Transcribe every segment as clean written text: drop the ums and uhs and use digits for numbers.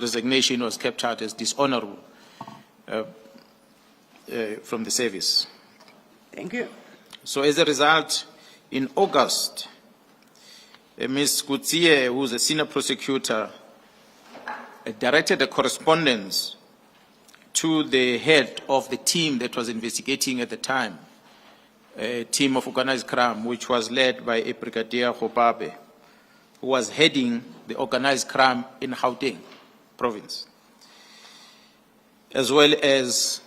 resignation was kept out as dishonorable from the service. Thank you. So as a result, in August, Ms. Kutsie, who is a senior prosecutor, directed a correspondence to the head of the team that was investigating at the time, a team of organized crime, which was led by a Brigadier Hopabe, who was heading the organized crime in Gauteng province, as well as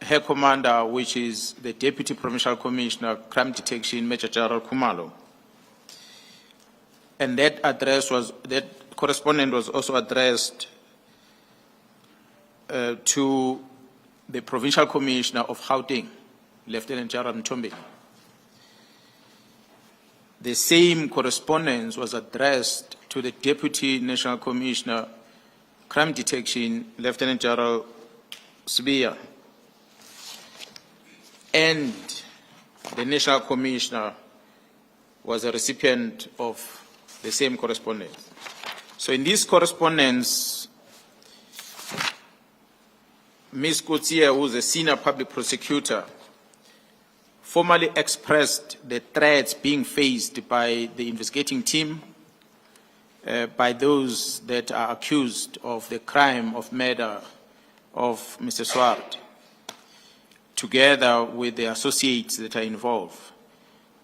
her commander, which is the Deputy Provincial Commissioner, Crime Detection, Major General Kumalo. And that correspondence was also addressed to the Provincial Commissioner of Gauteng, Lieutenant General Mthombe. The same correspondence was addressed to the Deputy National Commissioner, Crime Detection, Lieutenant General Sibiya, and the National Commissioner was a recipient of the same correspondence. So in this correspondence, Ms. Kutsie, who is a senior public prosecutor, formally expressed the threats being faced by the investigating team, by those that are accused of the crime of murder of Mr. Swart, together with the associates that are involved.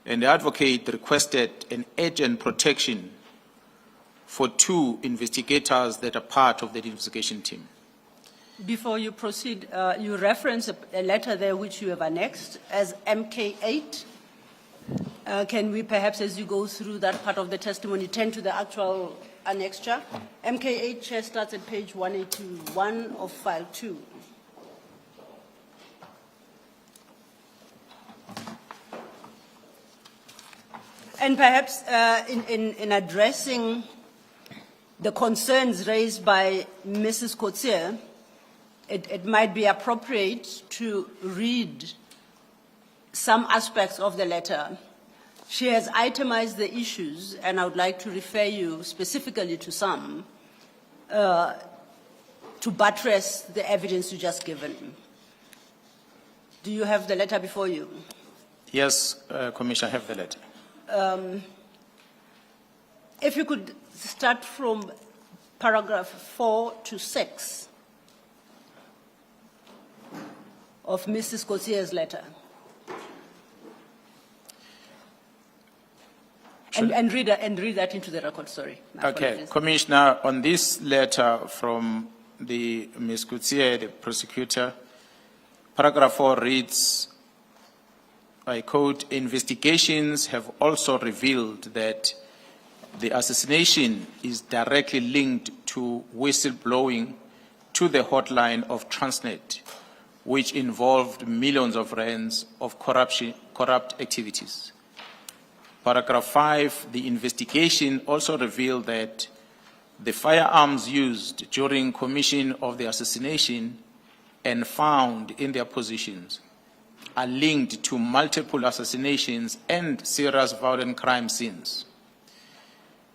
And the advocate requested an urgent protection for 2 investigators that are part of the investigation team. Before you proceed, you reference a letter there which you have annexed as MK8. Can we perhaps, as you go through that part of the testimony, turn to the actual annexure? MK8 chair starts at page 181 of file 2. And perhaps in addressing the concerns raised by Mrs. Kutsie, it might be appropriate to read some aspects of the letter. She has itemized the issues, and I would like to refer you specifically to some to buttress the evidence you just given. Do you have the letter before you? Yes, Commissioner, I have the letter. If you could start from paragraph 4 to 6 of Mrs. Kutsie's letter. And read that into the record, sorry. Okay, Commissioner, on this letter from the Ms. Kutsie, the prosecutor, paragraph 4 reads, I quote, investigations have also revealed that the assassination is directly linked to whistleblowing to the hotline of Transnet, which involved millions of rands of corrupt activities. Paragraph 5, the investigation also revealed that the firearms used during commission of the assassination and found in their positions are linked to multiple assassinations and serious violent crime scenes.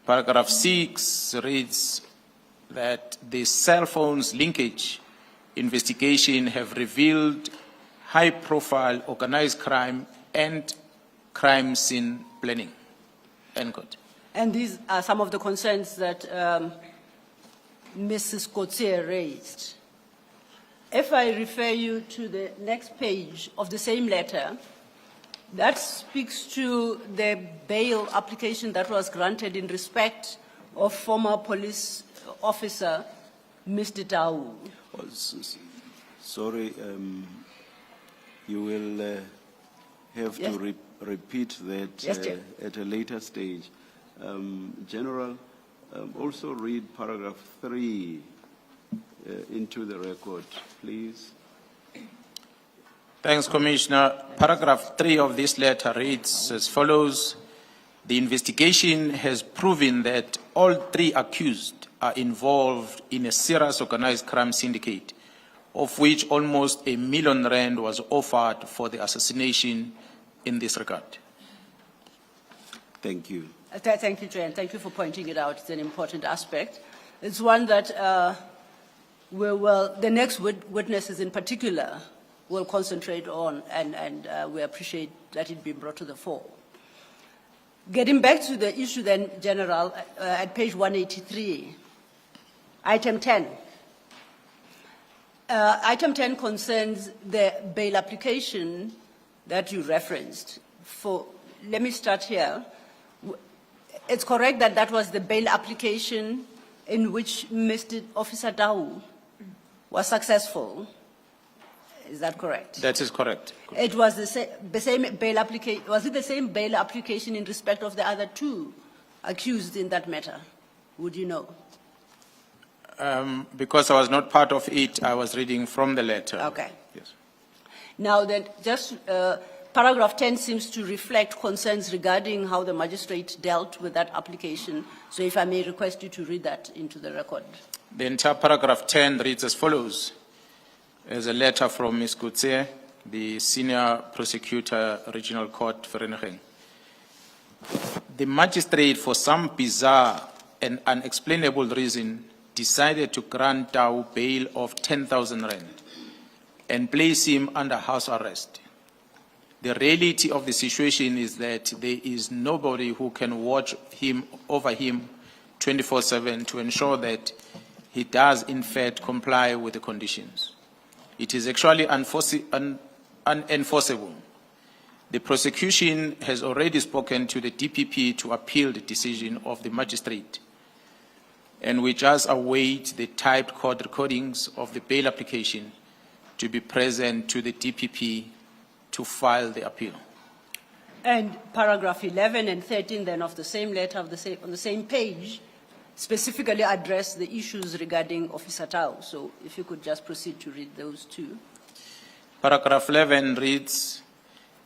Paragraph 6 reads that the cell phones linkage investigation have revealed high-profile organized crime and crime scene planning. End quote. And these are some of the concerns that Mrs. Kutsie raised. If I refer you to the next page of the same letter, that speaks to the bail application that was granted in respect of former police officer, Mr. Tau. Sorry, you will have Yes. to repeat that Yes, Chair. at a later stage. General, also read paragraph 3 into the record, please. Thanks, Commissioner. Paragraph 3 of this letter reads as follows. The investigation has proven that all 3 accused are involved in a serious organized crime syndicate, of which almost R1 million was offered for the assassination in this regard. Thank you. Thank you, Chair, and thank you for pointing it out. It's an important aspect. It's one that the next witnesses in particular will concentrate on, and we appreciate that it be brought to the fore. Getting back to the issue then, General, at page 183, item 10. Item 10 concerns the bail application that you referenced. Let me start here. It's correct that that was the bail application in which Mr. Officer Dau was successful. Is that correct? That is correct. It was the same bail application. Was it the same bail application in respect of the other two accused in that matter? Would you know? Because I was not part of it, I was reading from the letter. Okay. Yes. Now then, just paragraph 10 seems to reflect concerns regarding how the magistrate dealt with that application. So if I may request you to read that into the record. The entire paragraph 10 reads as follows. As a letter from Ms. Kutse, the Senior Prosecutor, Regional Court, Vereeniging. The magistrate, for some bizarre and unexplainable reason, decided to grant Tau bail of 10,000 rand and place him under house arrest. The reality of the situation is that there is nobody who can watch over him 24/7 to ensure that he does in fact comply with the conditions. It is actually unenforceable. The prosecution has already spoken to the DPP to appeal the decision of the magistrate, and we just await the typed court recordings of the bail application to be present to the DPP to file the appeal. And paragraph 11 and 13 then of the same letter on the same page specifically address the issues regarding Officer Tau. So if you could just proceed to read those two. Paragraph 11 reads,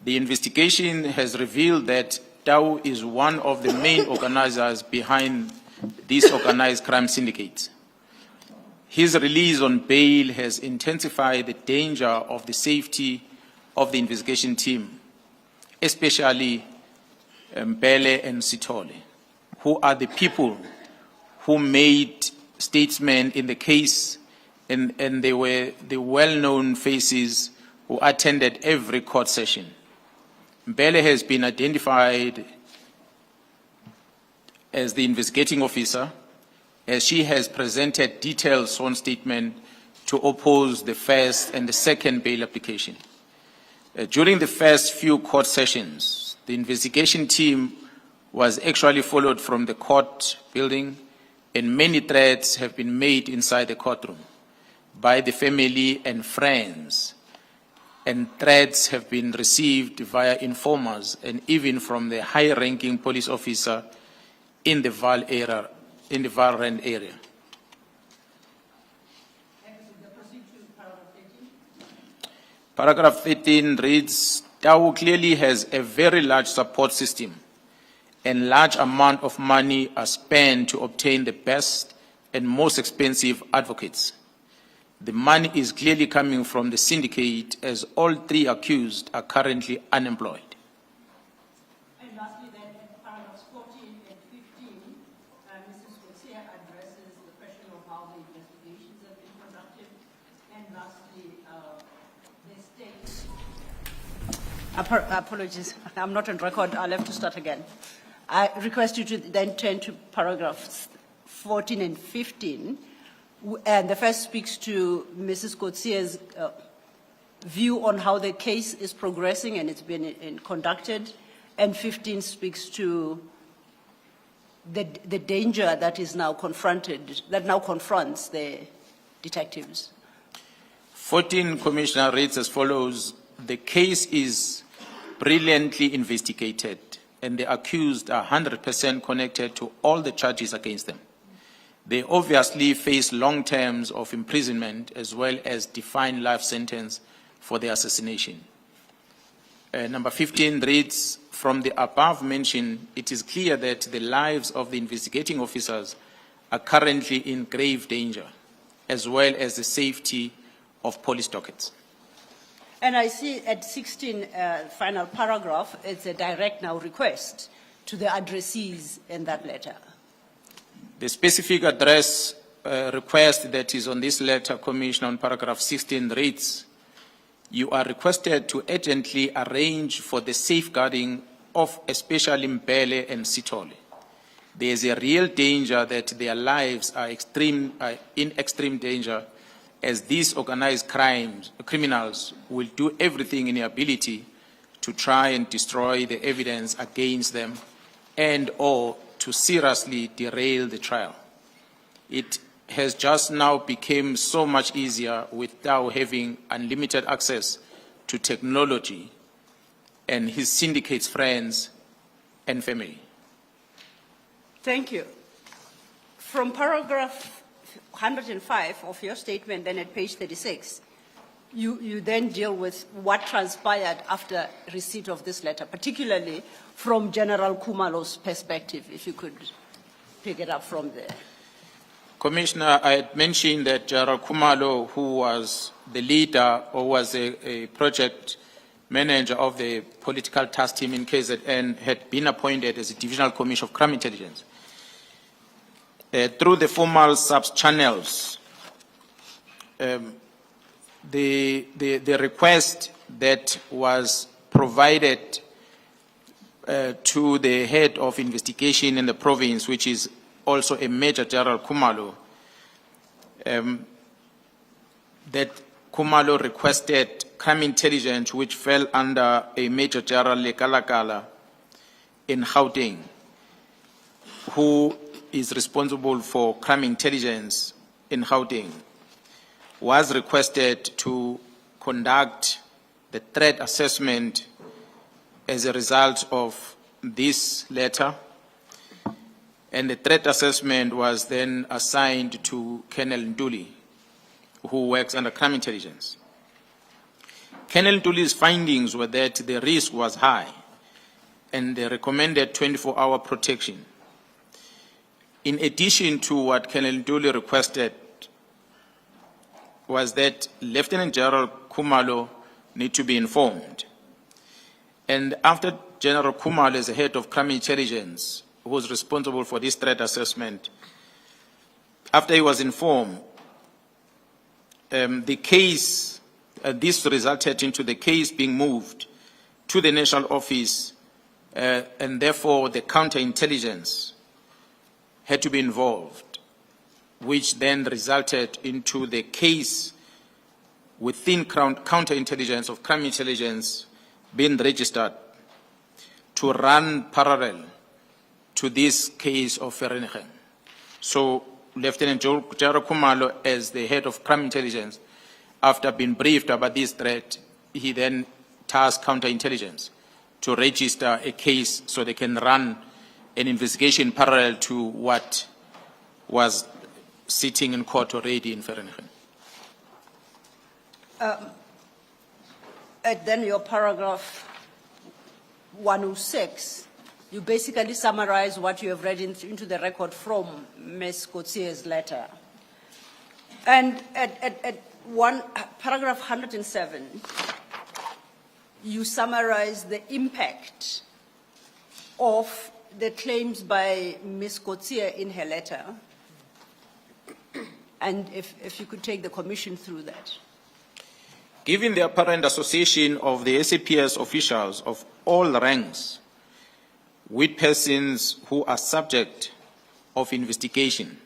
the investigation has revealed that Tau is one of the main organizers behind this organized crime syndicate. His release on bail has intensified the danger of the safety of the investigation team, especially Mbele and Sithole, who are the people who made statements in the case, and they were the well-known faces who attended every court session. Mbele has been identified as the investigating officer, as she has presented detailed sworn statement to oppose the first and the second bail application. During the first few court sessions, the investigation team was actually followed from the court building, and many threats have been made inside the courtroom by the family and friends, and threats have been received via informers and even from the high-ranking police officer in the Val area, in the Val Rand area. Paragraph 13 reads, Tau clearly has a very large support system, and large amount of money are spent to obtain the best and most expensive advocates. The money is clearly coming from the syndicate, as all three accused are currently unemployed. And lastly then, at paragraphs 14 and 15, Mrs. Kutse addresses the question of how the investigations have been conducted. And lastly, the state... Apologies, I'm not on record, I'll have to start again. I request you to then turn to paragraphs 14 and 15. And the first speaks to Mrs. Kutse's view on how the case is progressing and it's been conducted. And 15 speaks to the danger that is now confronted, that now confronts the detectives. 14, Commissioner, reads as follows. The case is brilliantly investigated, and the accused are 100% connected to all the charges against them. They obviously face long terms of imprisonment as well as defined life sentence for the assassination. Number 15 reads, from the above mentioned, it is clear that the lives of the investigating officers are currently in grave danger, as well as the safety of police dockets. And I see at 16, final paragraph, it's a direct now request to the addressees in that letter. The specific address request that is on this letter, Commissioner, on paragraph 16 reads, you are requested to urgently arrange for the safeguarding of especially Mbele and Sithole. There is a real danger that their lives are in extreme danger, as these organized criminals will do everything in their ability to try and destroy the evidence against them and or to seriously derail the trial. It has just now become so much easier without having unlimited access to technology and his syndicate's friends and family. Thank you. From paragraph 105 of your statement, then at page 36, you then deal with what transpired after receipt of this letter, particularly from General Kumalo's perspective, if you could pick it up from there. Commissioner, I had mentioned that General Kumalo, who was the leader or was a project manager of the political task team in KZN, had been appointed as a divisional commissioner of crime intelligence. Through the formal sub-channels, the request that was provided to the head of investigation in the province, which is also a Major General Kumalo, that Kumalo requested crime intelligence, which fell under a Major General Lekalakala in Gauteng, who is responsible for crime intelligence in Gauteng, was requested to conduct the threat assessment as a result of this letter. And the threat assessment was then assigned to Colonel Ntuli, who works under crime intelligence. Colonel Ntuli's findings were that the risk was high and they recommended 24-hour protection. In addition to what Colonel Ntuli requested was that Lieutenant General Kumalo need to be informed. And after General Kumalo, as the head of crime intelligence, who was responsible for this threat assessment, after he was informed, the case, this resulted into the case being moved to the national office, and therefore the counterintelligence had to be involved, which then resulted into the case within counterintelligence of crime intelligence being registered to run parallel to this case of Vereeniging. So Lieutenant General Kumalo, as the head of crime intelligence, after being briefed about this threat, he then tasked counterintelligence to register a case so they can run an investigation parallel to what was sitting in court already in Vereeniging. Then your paragraph 106, you basically summarize what you have read into the record from Ms. Cotsier's letter. And at paragraph 107, you summarize the impact of the claims by Ms. Cotsier in her letter. And if you could take the commission through that. Given the apparent association of the SAPS officials of all ranks with persons who are subject of investigation,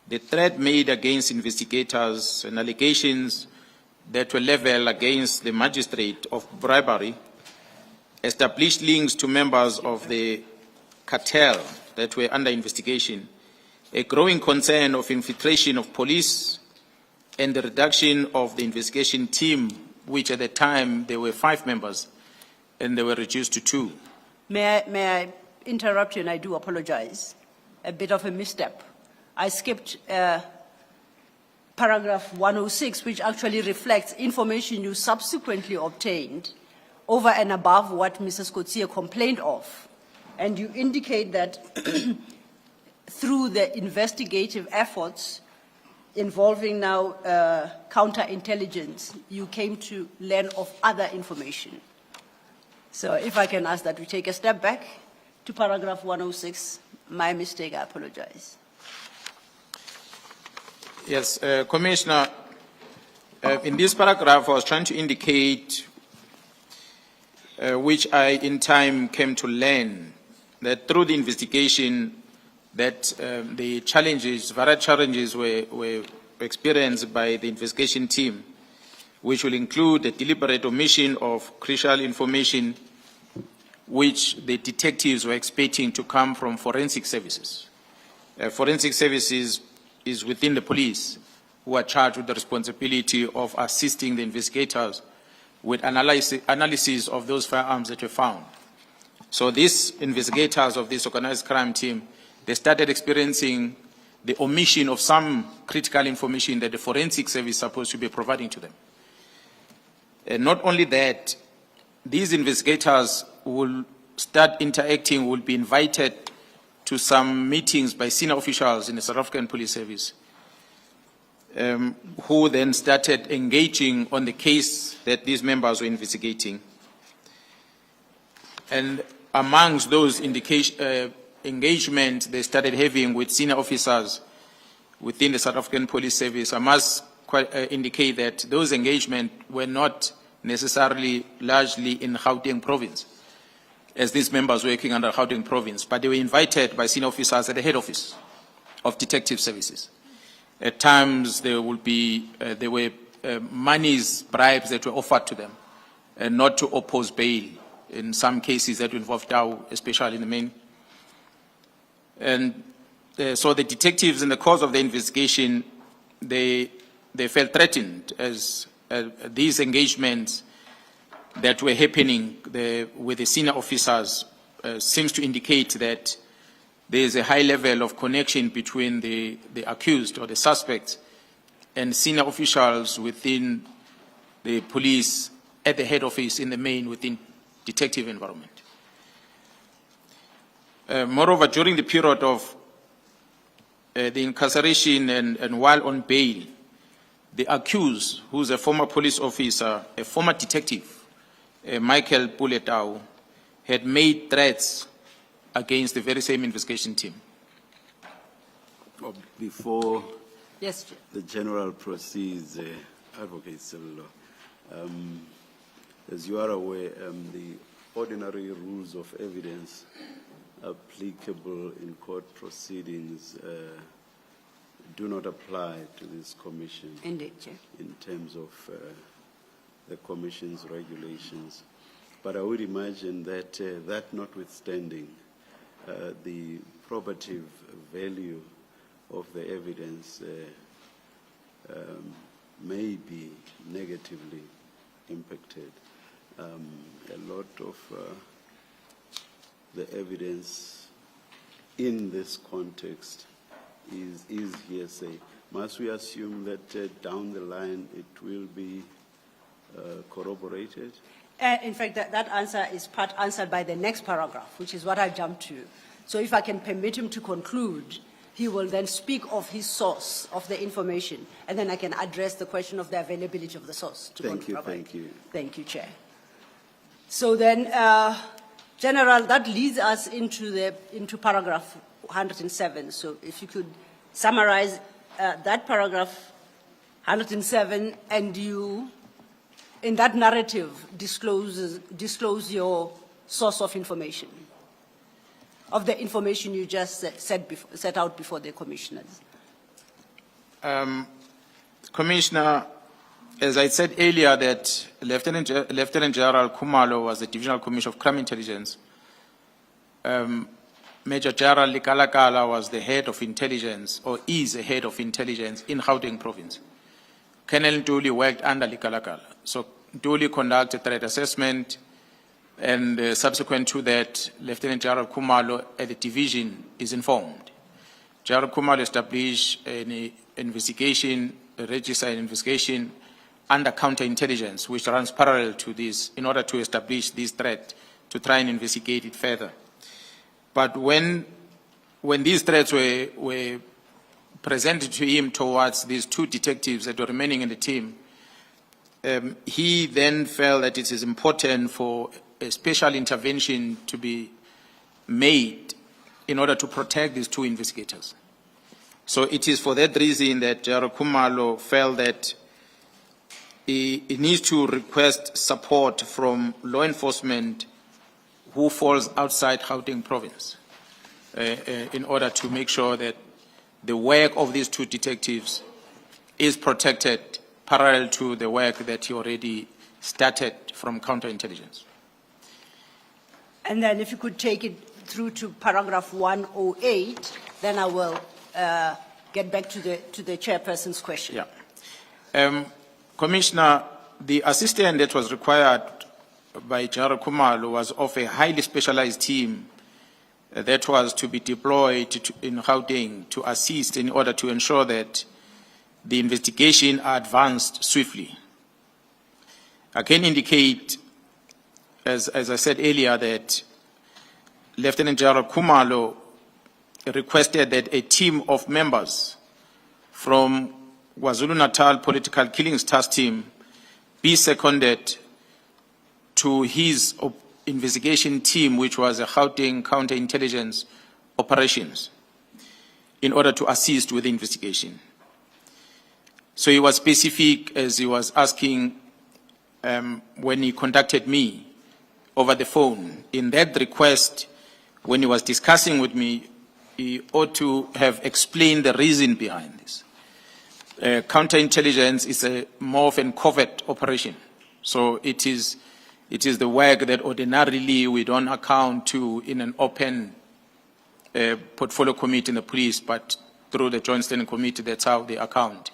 the threat made against investigators and allegations that were leveled against the magistrate of bribery established links to members of the cartel that were under investigation, a growing concern of infiltration of police, and the reduction of the investigation team, which at the time there were 5 members, and they were reduced to 2. May I interrupt you, and I do apologize. A bit of a misstep. I skipped paragraph 106, which actually reflects information you subsequently obtained over and above what Mrs. Cotsier complained of. And you indicate that through the investigative efforts involving now counterintelligence, you came to learn of other information. So if I can ask that we take a step back to paragraph 106, my mistake, I apologize. Yes, Commissioner, in this paragraph, I was trying to indicate, which I in time came to learn, that through the investigation, that the challenges, various challenges were experienced by the investigation team, which will include the deliberate omission of crucial information which the detectives were expecting to come from forensic services. Forensic services is within the police, who are charged with the responsibility of assisting the investigators with analysis of those firearms that were found. So these investigators of this organized crime team, they started experiencing the omission of some critical information that the forensic service is supposed to be providing to them. And not only that, these investigators will start interacting, will be invited to some meetings by senior officials in the South African Police Service, who then started engaging on the case that these members were investigating. And amongst those engagement they started having with senior officers within the South African Police Service, I must indicate that those engagements were not necessarily largely in Gauteng province, as these members were working under Gauteng province, but they were invited by senior officers at the head office of detective services. At times there were monies, bribes that were offered to them, and not to oppose bail in some cases that involved Tau, especially in the main. And so the detectives, in the course of the investigation, they felt threatened as these engagements that were happening with the senior officers seems to indicate that there is a high level of connection between the accused or the suspect and senior officials within the police at the head office in the main within detective environment. Moreover, during the period of the incarceration and while on bail, the accused, who is a former police officer, a former detective, Michael Puletau, had made threats against the very same investigation team. Before Yes, Chair. the general proceeds, Advocate Sibiya, as you are aware, the ordinary rules of evidence applicable in court proceedings do not apply to this commission. Indeed, Chair. In terms of the commission's regulations. But I would imagine that that notwithstanding, the probative value of the evidence may be negatively impacted. A lot of the evidence in this context is hearsay. Must we assume that down the line it will be corroborated? In fact, that answer is part answered by the next paragraph, which is what I jumped to. So if I can permit him to conclude, he will then speak of his source of the information, and then I can address the question of the availability of the source. Thank you. Thank you, Chair. So then, General, that leads us into paragraph 107. So if you could summarize that paragraph 107, and you, in that narrative, disclose your source of information, of the information you just set out before the commissioners. Commissioner, as I said earlier, that Lieutenant General Kumalo was the Divisional Commissioner of Crime Intelligence. Major General Likalakala was the head of intelligence, or is the head of intelligence in Gauteng province. Colonel Ntuli worked under Likalakala. So Ntuli conducted threat assessment, and subsequent to that, Lieutenant General Kumalo at the division is informed. General Kumalo established an investigation, a registered investigation under counterintelligence, which runs parallel to this in order to establish this threat, to try and investigate it further. But when these threats were presented to him towards these two detectives that were remaining in the team, he then felt that it is important for a special intervention to be made in order to protect these two investigators. So it is for that reason that General Kumalo felt that he needs to request support from law enforcement who falls outside Gauteng province in order to make sure that the work of these two detectives is protected parallel to the work that he already started from counterintelligence. And then if you could take it through to paragraph 108, then I will get back to the chairperson's question. Yeah. Commissioner, the assistance that was required by General Kumalo was of a highly specialized team that was to be deployed in Gauteng to assist in order to ensure that the investigation advanced swiftly. I can indicate, as I said earlier, that Lieutenant General Kumalo requested that a team of members from KwaZulu-Natal Political Killings Task Team be seconded to his investigation team, which was a Gauteng counterintelligence operations, in order to assist with the investigation. So he was specific as he was asking when he contacted me over the phone. In that request, when he was discussing with me, he ought to have explained the reason behind this. Counterintelligence is a more of a covert operation. So it is the work that ordinarily we don't account to in an open portfolio committee in the police, but through the Joint Standing Committee, that's how they account.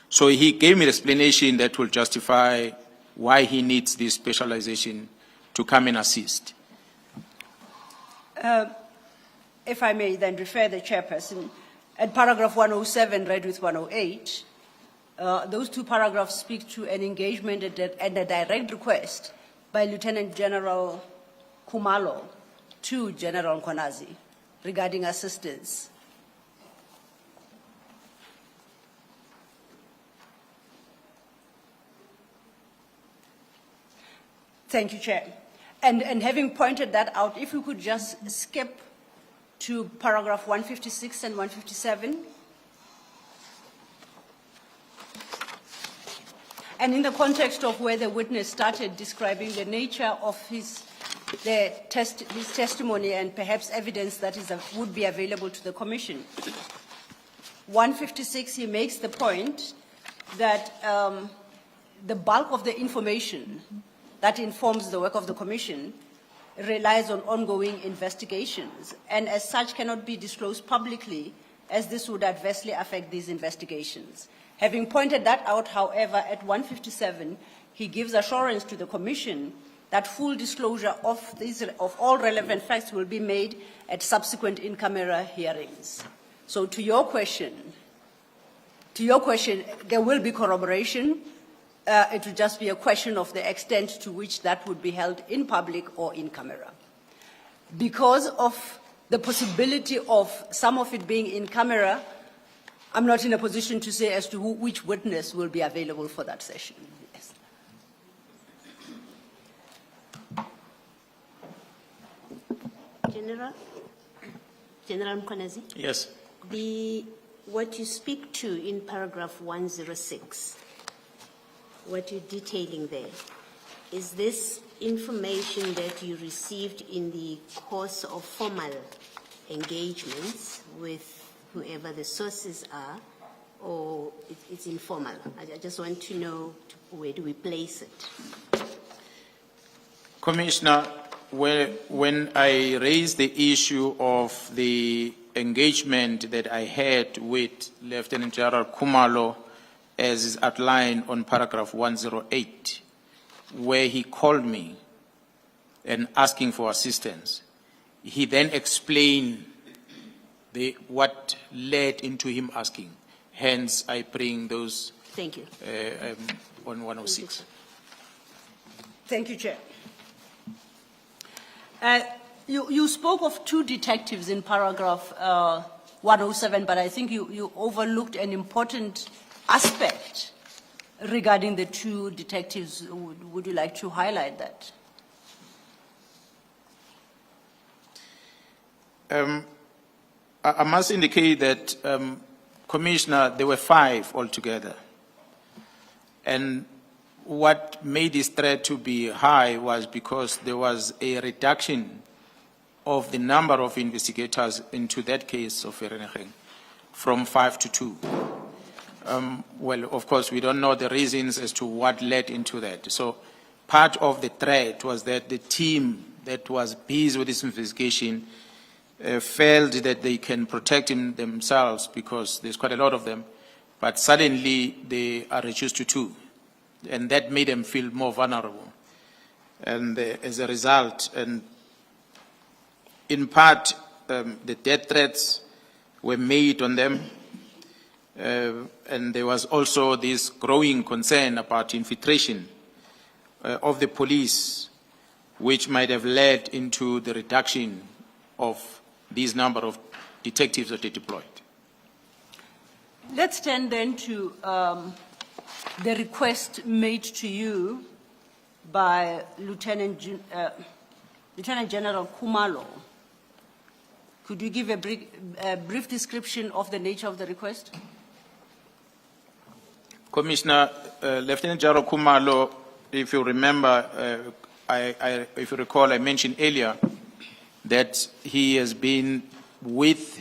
So he gave me the explanation that will justify why he needs this specialization to come and assist. If I may then refer the chairperson, at paragraph 107 read with 108, those two paragraphs speak to an engagement and a direct request by Lieutenant General Kumalo to General Mkhwanazi regarding assistance. Thank you, Chair. And having pointed that out, if we could just skip to paragraph 156 and 157. And in the context of where the witness started describing the nature of his testimony and perhaps evidence that would be available to the Commission. 156, he makes the point that the bulk of the information that informs the work of the Commission relies on ongoing investigations, and as such cannot be disclosed publicly, as this would adversely affect these investigations. Having pointed that out, however, at 157, he gives assurance to the Commission that full disclosure of all relevant facts will be made at subsequent in-camera hearings. So to your question, there will be corroboration. It would just be a question of the extent to which that would be held in public or in camera. Because of the possibility of some of it being in camera, I'm not in a position to say as to which witness will be available for that session. Yes. General Mkhwanazi? Yes. What you speak to in paragraph 106, what you're detailing there, is this information that you received in the course of formal engagements with whoever the sources are, or it's informal? I just want to know where do we place it? Commissioner, when I raised the issue of the engagement that I had with Lieutenant General Kumalo, as is outlined on paragraph 108, where he called me and asking for assistance, he then explained what led into him asking. Hence, I bring those. Thank you. On 106. Thank you, Chair. You spoke of two detectives in paragraph 107, but I think you overlooked an important aspect regarding the two detectives. Would you like to highlight that? I must indicate that Commissioner, there were 5 altogether. And what made this threat to be high was because there was a reduction of the number of investigators into that case of Irrational from 5 to 2. Well, of course, we don't know the reasons as to what led into that. So part of the threat was that the team that was busy with this investigation felt that they can protect themselves because there's quite a lot of them, but suddenly they are reduced to 2. And that made them feel more vulnerable. And as a result, and in part, the death threats were made on them. And there was also this growing concern about infiltration of the police, which might have led into the reduction of these number of detectives that they deployed. Let's turn then to the request made to you by Lieutenant General Kumalo. Could you give a brief description of the nature of the request? Commissioner, Lieutenant General Kumalo, if you remember, if you recall, I mentioned earlier that he has been with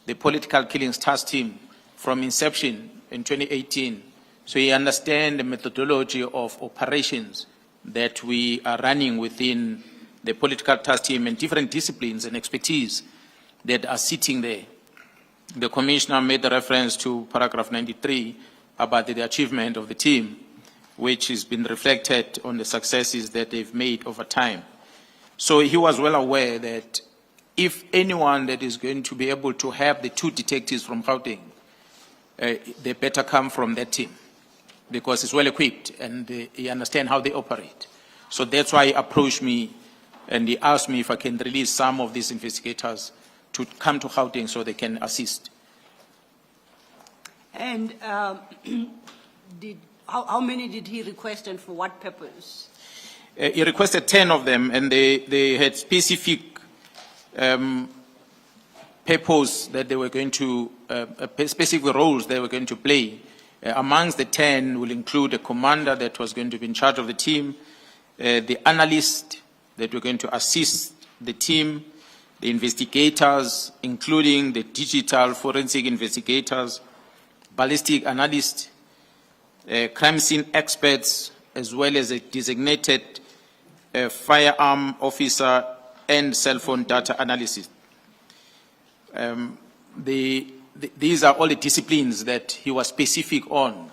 the political killings task team from inception in 2018. So he understands the methodology of operations that we are running within the political task team and different disciplines and expertise that are sitting there. The Commissioner made the reference to paragraph 93 about the achievement of the team, which has been reflected on the successes that they've made over time. So he was well aware that if anyone that is going to be able to have the 2 detectives from Gauteng, they better come from that team because it's well equipped and he understands how they operate. So that's why he approached me and he asked me if I can release some of these investigators to come to Gauteng so they can assist. And how many did he request and for what purpose? He requested 10 of them, and they had specific purpose that they were going to, specific roles they were going to play. Amongst the 10 will include a commander that was going to be in charge of the team, the analyst that were going to assist the team, the investigators, including the digital forensic investigators, ballistic analysts, crime scene experts, as well as a designated firearm officer and cell phone data analysis. These are all the disciplines that he was specific on,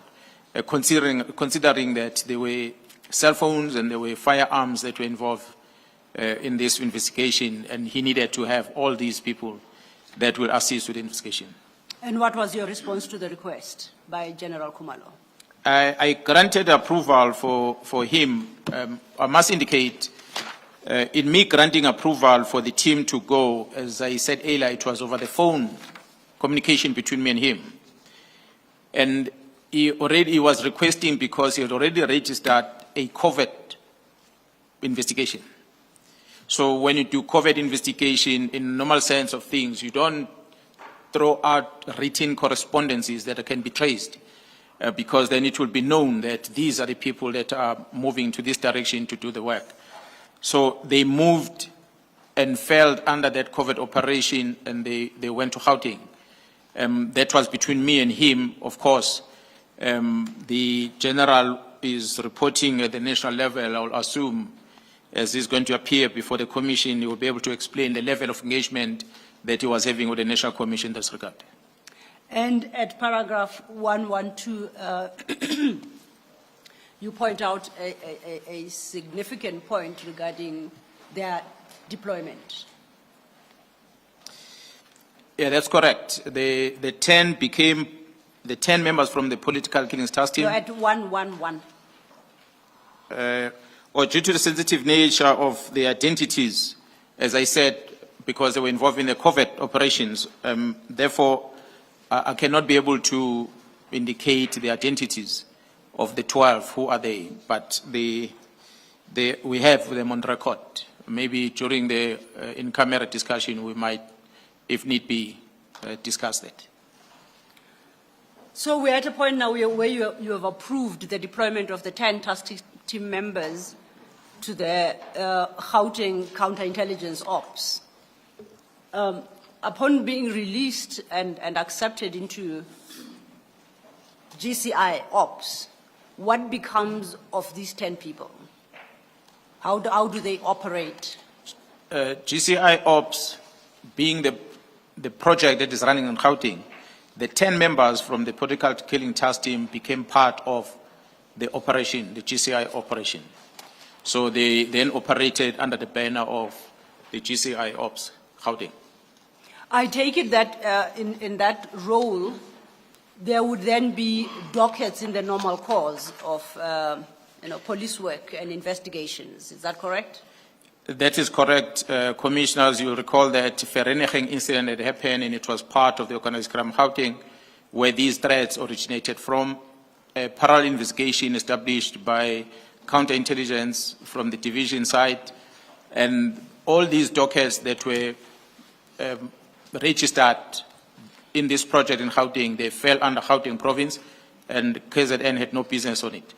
considering that there were cell phones and there were firearms that were involved in this investigation, and he needed to have all these people that will assist with the investigation. And what was your response to the request by General Kumalo? I granted approval for him. I must indicate, in me granting approval for the team to go, as I said earlier, it was over the phone communication between me and him. And he was requesting because he had already registered a covert investigation. So when you do covert investigation in normal sense of things, you don't throw out written correspondences that can be traced. Because then it will be known that these are the people that are moving to this direction to do the work. So they moved and fell under that covert operation and they went to Gauteng. That was between me and him, of course. The general is reporting at the national level, I will assume, as he's going to appear before the commission, he will be able to explain the level of engagement that he was having with the National Commission in this regard. And at paragraph 112, you point out a significant point regarding their deployment. Yeah, that's correct. The 10 became the 10 members from the political killings task team. You're at 111. Or due to the sensitive nature of the identities, as I said, because they were involved in the covert operations, therefore, I cannot be able to indicate the identities of the 12 who are there, but we have them on record. Maybe during the in-camera discussion, we might, if need be, discuss that. So we're at a point now where you have approved the deployment of the 10 task team members to the Gauteng counterintelligence ops. Upon being released and accepted into GCI ops, what becomes of these 10 people? How do they operate? GCI ops being the project that is running in Gauteng, the 10 members from the political killing task team became part of the operation, the GCI operation. So they then operated under the banner of the GCI ops Gauteng. I take it that in that role, there would then be dockets in the normal course of police work and investigations. Is that correct? That is correct, Commissioners. You'll recall that Vereeniging incident had happened, and it was part of the organized crime Gauteng, where these threats originated from. A parallel investigation established by counterintelligence from the division side, and all these dockets that were registered in this project in Gauteng, they fell under Gauteng province, and KZN had no business on it.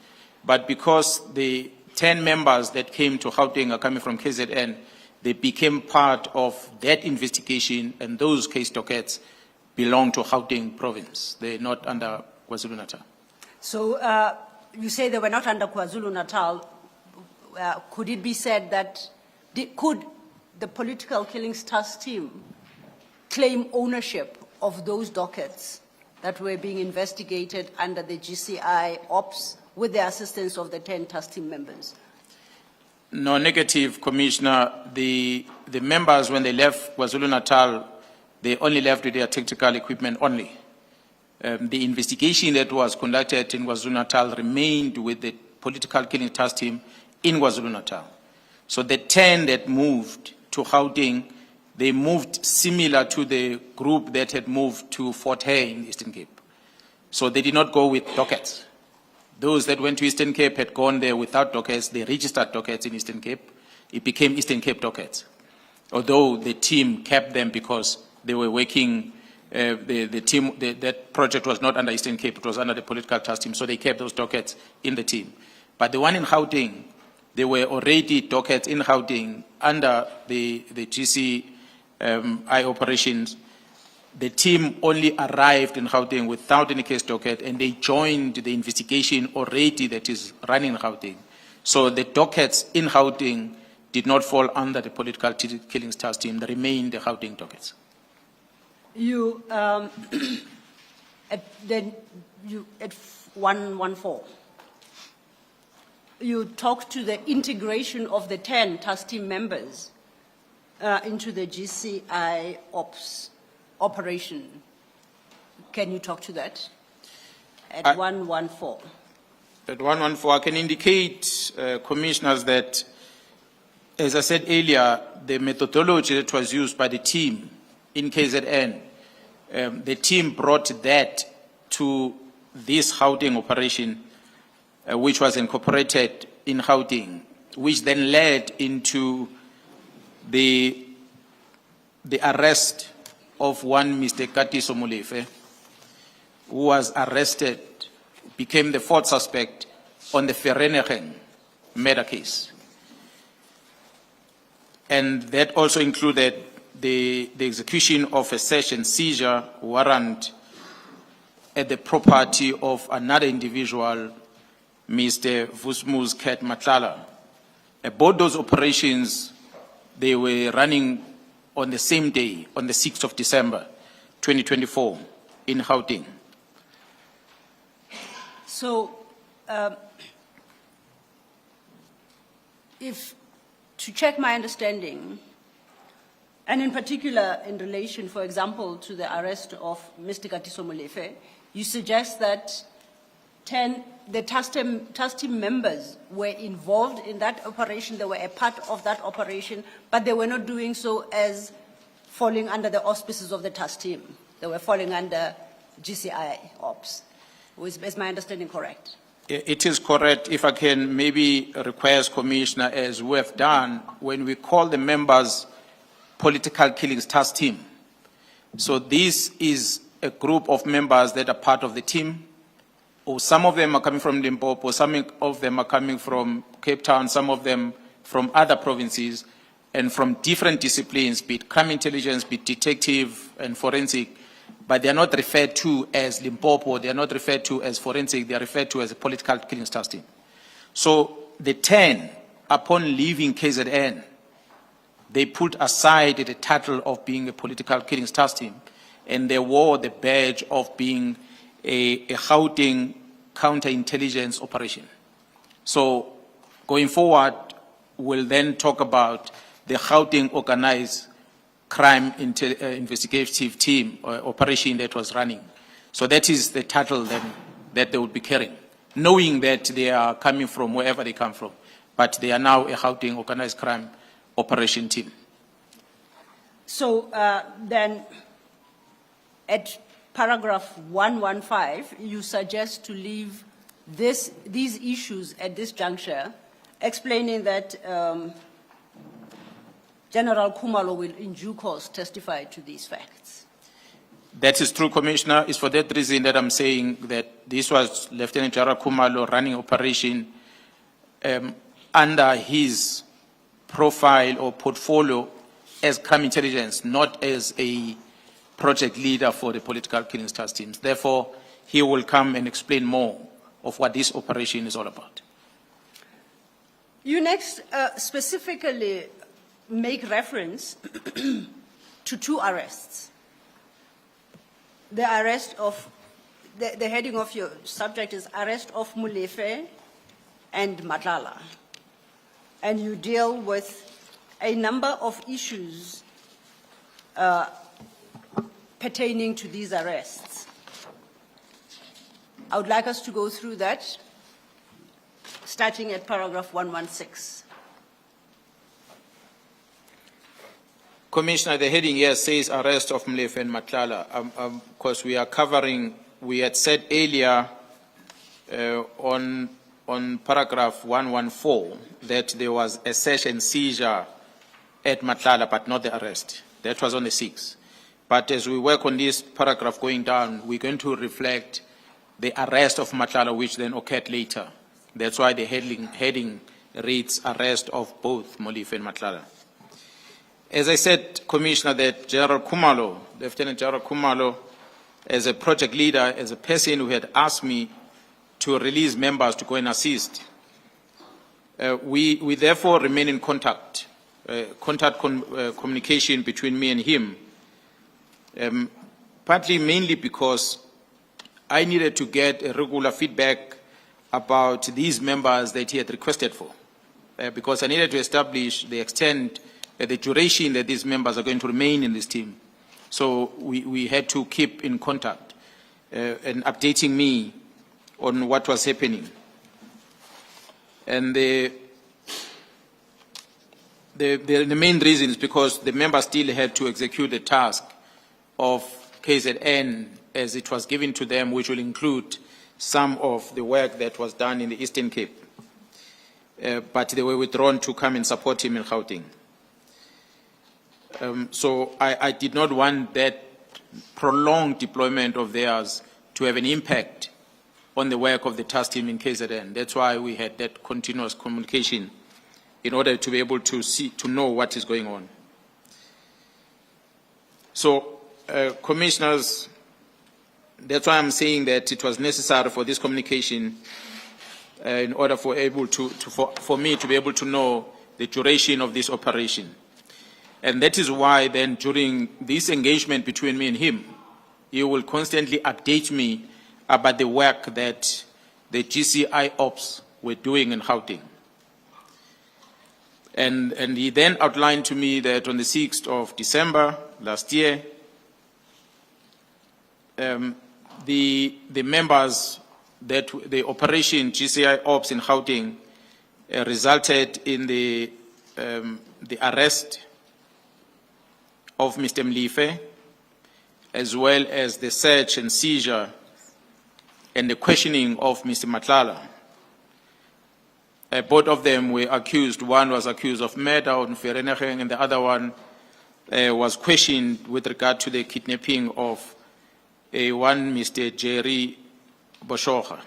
But because the 10 members that came to Gauteng are coming from KZN, they became part of that investigation, and those case dockets belong to Gauteng province. They're not under KwaZulu-Natal. So you say they were not under KwaZulu-Natal. Could it be said that could the political killings task team claim ownership of those dockets that were being investigated under the GCI ops with the assistance of the 10 task team members? No, negative, Commissioner. The members, when they left KwaZulu-Natal, they only left with their tactical equipment only. The investigation that was conducted in KwaZulu-Natal remained with the political killing task team in KwaZulu-Natal. So the 10 that moved to Gauteng, they moved similar to the group that had moved to Fort Hare in Eastern Cape. So they did not go with dockets. Those that went to Eastern Cape had gone there without dockets. They registered dockets in Eastern Cape. It became Eastern Cape dockets. Although the team kept them because they were working, that project was not under Eastern Cape, it was under the political task team, so they kept those dockets in the team. But the one in Gauteng, there were already dockets in Gauteng under the GCI operations. The team only arrived in Gauteng without any case docket, and they joined the investigation already that is running in Gauteng. So the dockets in Gauteng did not fall under the political killings task team. They remained the Gauteng dockets. You, at 114, you talked to the integration of the 10 task team members into the GCI ops operation. Can you talk to that? At 114. At 114, I can indicate, Commissioners, that, as I said earlier, the methodology that was used by the team in KZN, the team brought that to this Gauteng operation, which was incorporated in Gauteng, which then led into the arrest of one Mr. Katiso Molefe, who was arrested, became the fourth suspect on the Vereeniging murder case. And that also included the execution of a search and seizure warrant at the property of another individual, Mr. Vusmus Ket Matlala. Both those operations, they were running on the same day, on the 6th of December, 2024, in Gauteng. So, to check my understanding, and in particular in relation, for example, to the arrest of Mr. Katiso Molefe, you suggest that the task team members were involved in that operation, they were a part of that operation, but they were not doing so as falling under the auspices of the task team. They were falling under GCI ops. Is my understanding correct? It is correct. If I can maybe request, Commissioner, as we have done, when we call the members political killings task team. So this is a group of members that are part of the team, or some of them are coming from Limpopo, some of them are coming from Cape Town, some of them from other provinces, and from different disciplines, be it crime intelligence, be it detective and forensic, but they are not referred to as Limpopo, they are not referred to as forensic, they are referred to as a political killing task team. So the 10, upon leaving KZN, they put aside the title of being a political killing task team, and they wore the badge of being a Gauteng counterintelligence operation. So going forward, we'll then talk about the Gauteng organized crime investigative team operation that was running. So that is the title then that they would be carrying, knowing that they are coming from wherever they come from, but they are now a Gauteng organized crime operation team. So then, at paragraph 115, you suggest to leave these issues at this juncture, explaining that General Kumalo will in due course testify to these facts. That is true, Commissioner. It's for that reason that I'm saying that this was Lieutenant General Kumalo running operation under his profile or portfolio as crime intelligence, not as a project leader for the political killing task teams. Therefore, he will come and explain more of what this operation is all about. You next specifically make reference to 2 arrests. The arrest of, the heading of your subject is arrest of Molefe and Madlanga. And you deal with a number of issues pertaining to these arrests. I would like us to go through that, starting at paragraph 116. Commissioner, the heading here says arrest of Molefe and Madlanga. Of course, we are covering, we had said earlier on paragraph 114 that there was a search and seizure at Madlanga, but not the arrest. That was on the 6th. But as we work on this paragraph going down, we're going to reflect the arrest of Madlanga, which then occurred later. That's why the heading reads arrest of both Molefe and Madlanga. As I said, Commissioner, that General Kumalo, Lieutenant General Kumalo, as a project leader, as a person who had asked me to release members to go and assist, we therefore remain in contact, communication between me and him, partly mainly because I needed to get a regular feedback about these members that he had requested for, because I needed to establish the extent, the duration that these members are going to remain in this team. So we had to keep in contact and updating me on what was happening. And the main reason is because the members still had to execute the task of KZN as it was given to them, which will include some of the work that was done in the Eastern Cape. But they were withdrawn to come and support him in Gauteng. So I did not want that prolonged deployment of theirs to have an impact on the work of the task team in KZN. That's why we had that continuous communication in order to be able to know what is going on. So, Commissioners, that's why I'm saying that it was necessary for this communication in order for me to be able to know the duration of this operation. And that is why then during this engagement between me and him, he will constantly update me about the work that the GCI ops were doing in Gauteng. And he then outlined to me that on the 6th of December last year, the members that the operation GCI ops in Gauteng resulted in the arrest of Mr. Molefe, as well as the search and seizure and the questioning of Mr. Madlanga. Both of them were accused. One was accused of murder on Vereeniging, and the other one was questioned with regard to the kidnapping of one Mr. Jerry Boshoga.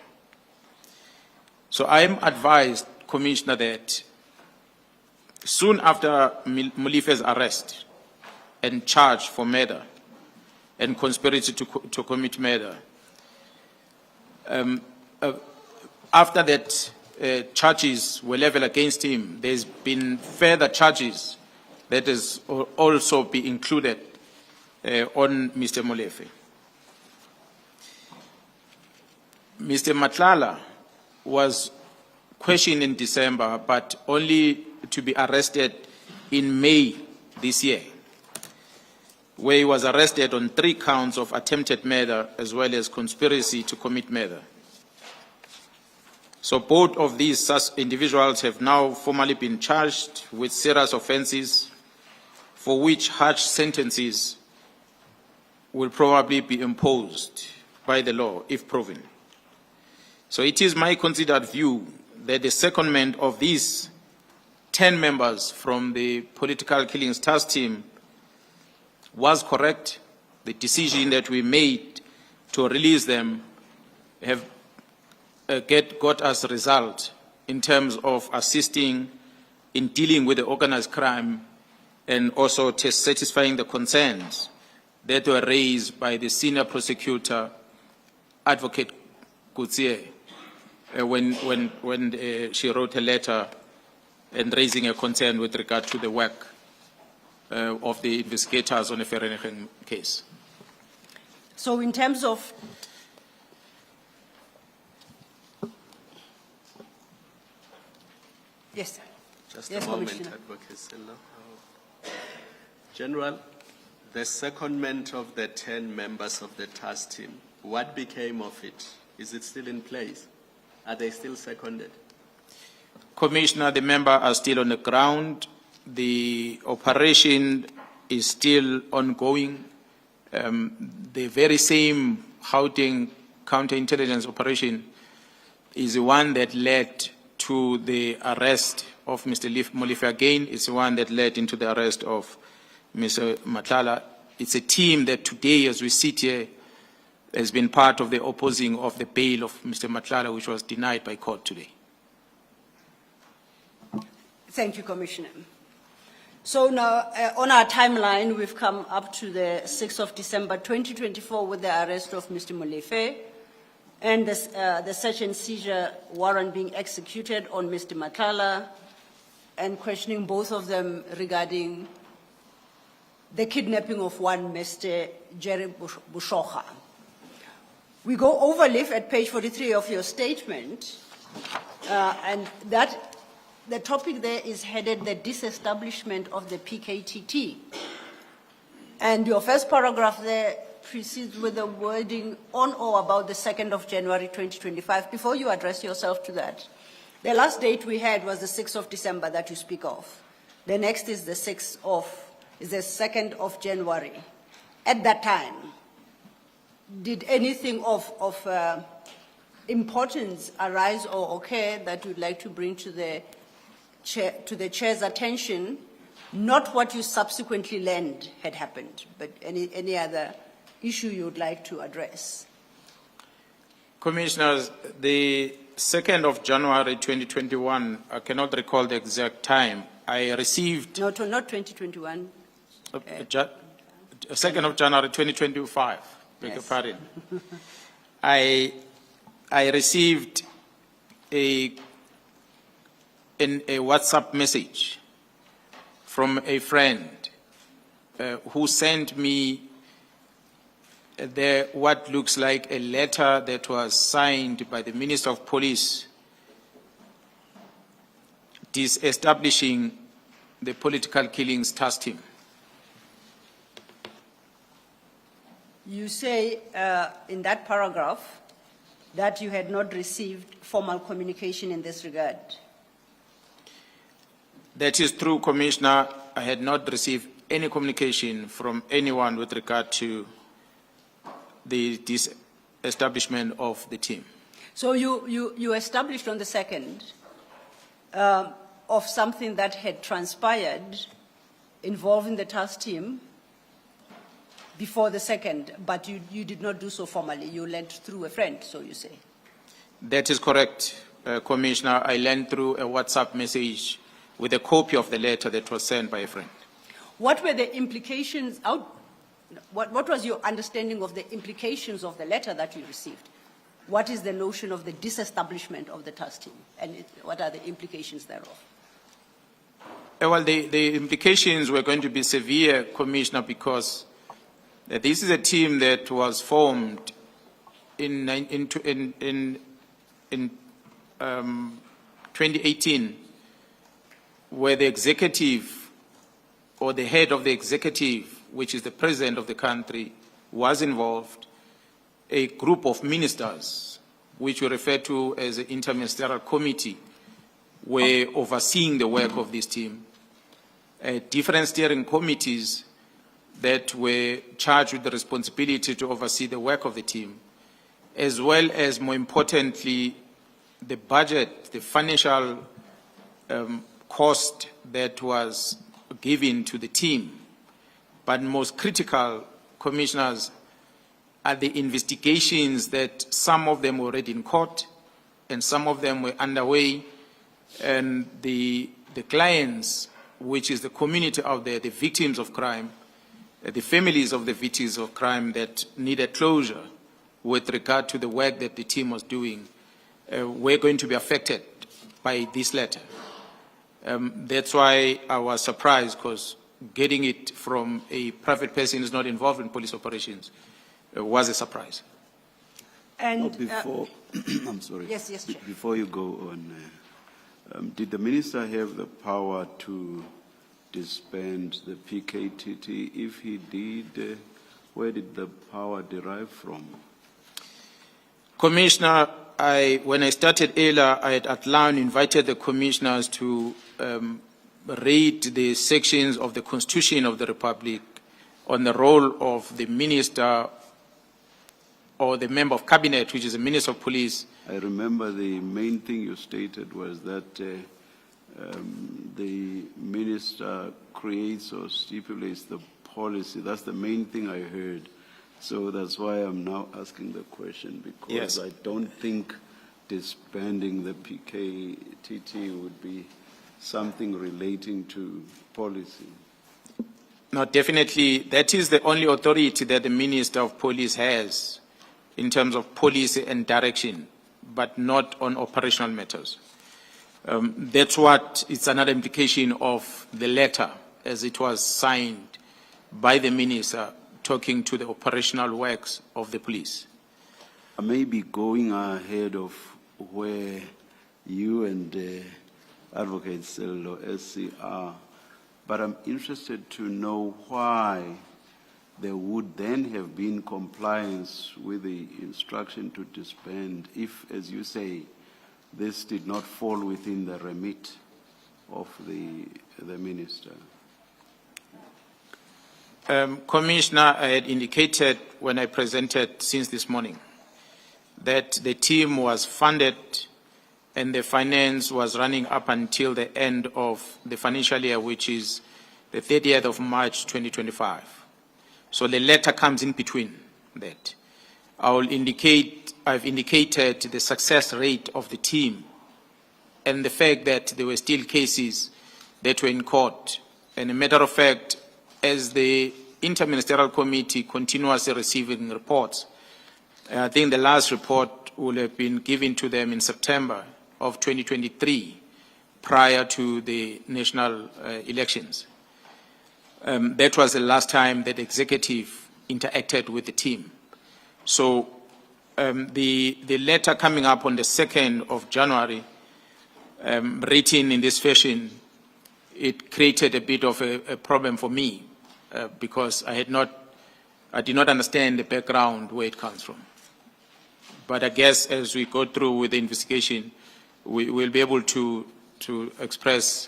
So I am advised, Commissioner, that soon after Molife's arrest and charge for murder and conspiracy to commit murder, after that charges were leveled against him, there's been further charges that has also be included on Mr. Molefe. Mr. Matlala was questioned in December, but only to be arrested in May this year, where he was arrested on 3 counts of attempted murder as well as conspiracy to commit murder. So both of these individuals have now formally been charged with serious offenses for which harsh sentences will probably be imposed by the law if proven. So it is my considered view that the secondment of these 10 members from the political killings task team was correct. The decision that we made to release them have got us a result in terms of assisting in dealing with the organized crime and also satisfying the concerns that were raised by the senior prosecutor, Advocate Kutsie, when she wrote a letter and raising a concern with regard to the work of the investigators on the Vereeniging case. So in terms of yes, sir. Just Yes, a moment, Commissioner. Advocate Silla. General, the secondment of the 10 members of the task team, what became of it? Is it still in place? Are they still seconded? Commissioner, the members are still on the ground. The operation is still ongoing. The very same Gauteng counterintelligence operation is the one that led to the arrest of Mr. Molefe again. It's the one that led into the arrest of Mr. Matlala. It's a team that today, as we sit here, has been part of the opposing of the bail of Mr. Matlala, which was denied by court today. Thank you, Commissioner. So now, on our timeline, we've come up to the 6th of December 2024 with the arrest of Mr. Molefe and the search and seizure warrant being executed on Mr. Matlala and questioning both of them regarding the kidnapping of one Mr. Jerry Boshoga. We go over live at page 43 of your statement, and that the topic there is headed the disestablishment of the PKTT. And your first paragraph there precedes with the wording on or about the 2nd of January 2025. Before you address yourself to that, the last date we had was the 6th of December that you speak of. The next is the 2nd of January. At that time, did anything of importance arise or occur that you'd like to bring to the chair's attention? Not what you subsequently learned had happened, but any other issue you would like to address. Commissioners, the 2nd of January 2021, I cannot recall the exact time, I received... No, not 2021. 2nd of January 2025, beg your pardon. I received a WhatsApp message from a friend who sent me what looks like a letter that was signed by the Minister of Police disestablishing the political killings task team. You say in that paragraph that you had not received formal communication in this regard. That is true, Commissioner. I had not received any communication from anyone with regard to the disestablishment of the team. So you established on the 2nd of something that had transpired involving the task team before the 2nd, but you did not do so formally. You learned through a friend, so you say. That is correct, Commissioner. I learned through a WhatsApp message with a copy of the letter that was sent by a friend. What were the implications what was your understanding of the implications of the letter that you received? What is the notion of the disestablishment of the task team, and what are the implications thereof? Well, the implications were going to be severe, Commissioner, because this is a team that was formed in 2018, where the executive or the head of the executive, which is the president of the country, was involved. A group of ministers, which we refer to as the Interministerial Committee, were overseeing the work of this team. Different steering committees that were charged with the responsibility to oversee the work of the team, as well as, more importantly, the budget, the financial cost that was given to the team. But most critical, Commissioners, are the investigations that some of them were already in court and some of them were underway, and the clients, which is the community out there, the victims of crime, the families of the victims of crime that needed closure with regard to the work that the team was doing, were going to be affected by this letter. That's why I was surprised, because getting it from a private person who is not involved in police operations was a surprise. And before, I'm sorry. Yes, Chair. Before you go on, did the minister have the power to disband the PKTT? If he did, where did the power derive from? Commissioner, when I started earlier, I had outlined, invited the commissioners to read the sections of the Constitution of the Republic on the role of the minister or the member of cabinet, which is the Minister of Police. I remember the main thing you stated was that the minister creates or stipulates the policy. That's the main thing I heard. So that's why I'm now asking the question, because Yes. I don't think disbanding the PKTT would be something relating to policy. No, definitely, that is the only authority that the Minister of Police has in terms of policy and direction, but not on operational matters. That's what it's another implication of the letter as it was signed by the Minister talking to the operational works of the police. I may be going ahead of where you and Advocate Sello SC are, but I'm interested to know why there would then have been compliance with the instruction to disband if, as you say, this did not fall within the remit of the minister. Commissioner, I had indicated when I presented since this morning that the team was funded and the finance was running up until the end of the financial year, which is the 30th of March 2025. So the letter comes in between that. I've indicated the success rate of the team and the fact that there were still cases that were in court. And a matter of fact, as the Interministerial Committee continuously receiving reports, I think the last report will have been given to them in September of 2023, prior to the national elections. That was the last time that the executive interacted with the team. So the letter coming up on the 2nd of January, written in this fashion, it created a bit of a problem for me because I did not understand the background where it comes from. But I guess as we go through with the investigation, we will be able to express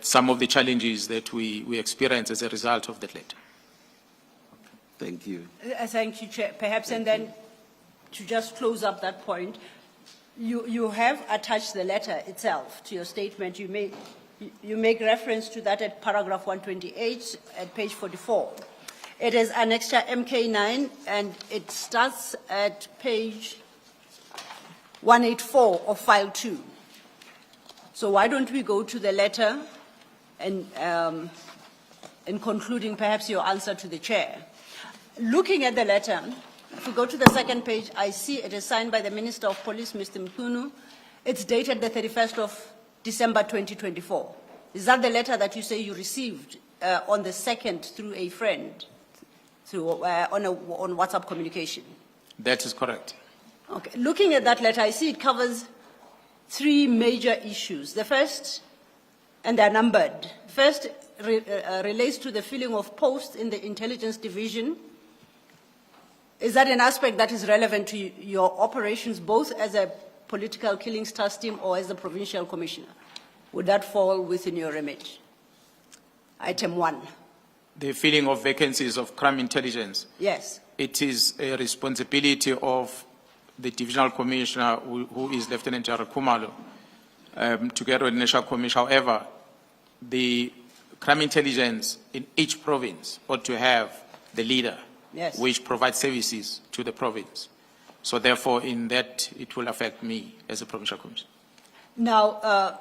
some of the challenges that we experience as a result of that letter. Thank you. Thank you, Chair. Perhaps, and then to just close up that point, you have attached the letter itself to your statement. You make reference to that at paragraph 128 at page 44. It is annexure MK9, and it starts at page 184 of file 2. So why don't we go to the letter and concluding perhaps your answer to the chair. Looking at the letter, if we go to the second page, I see it is signed by the Minister of Police, Mr. Mkhwanazi. It's dated the 31st of December 2024. Is that the letter that you say you received on the 2nd through a friend, on WhatsApp communication? That is correct. Okay. Looking at that letter, I see it covers 3 major issues. The first, and they're numbered. First relates to the filling of posts in the intelligence division. Is that an aspect that is relevant to your operations, both as a political killings task team or as the provincial commissioner? Would that fall within your remit? Item 1. The filling of vacancies of crime intelligence. Yes. It is a responsibility of the divisional commissioner, who is Lieutenant General Kumalo, together with the National Commission. However, the crime intelligence in each province ought to have the leader, yes, which provides services to the province. So therefore, in that, it will affect me as a provincial commissioner. Now,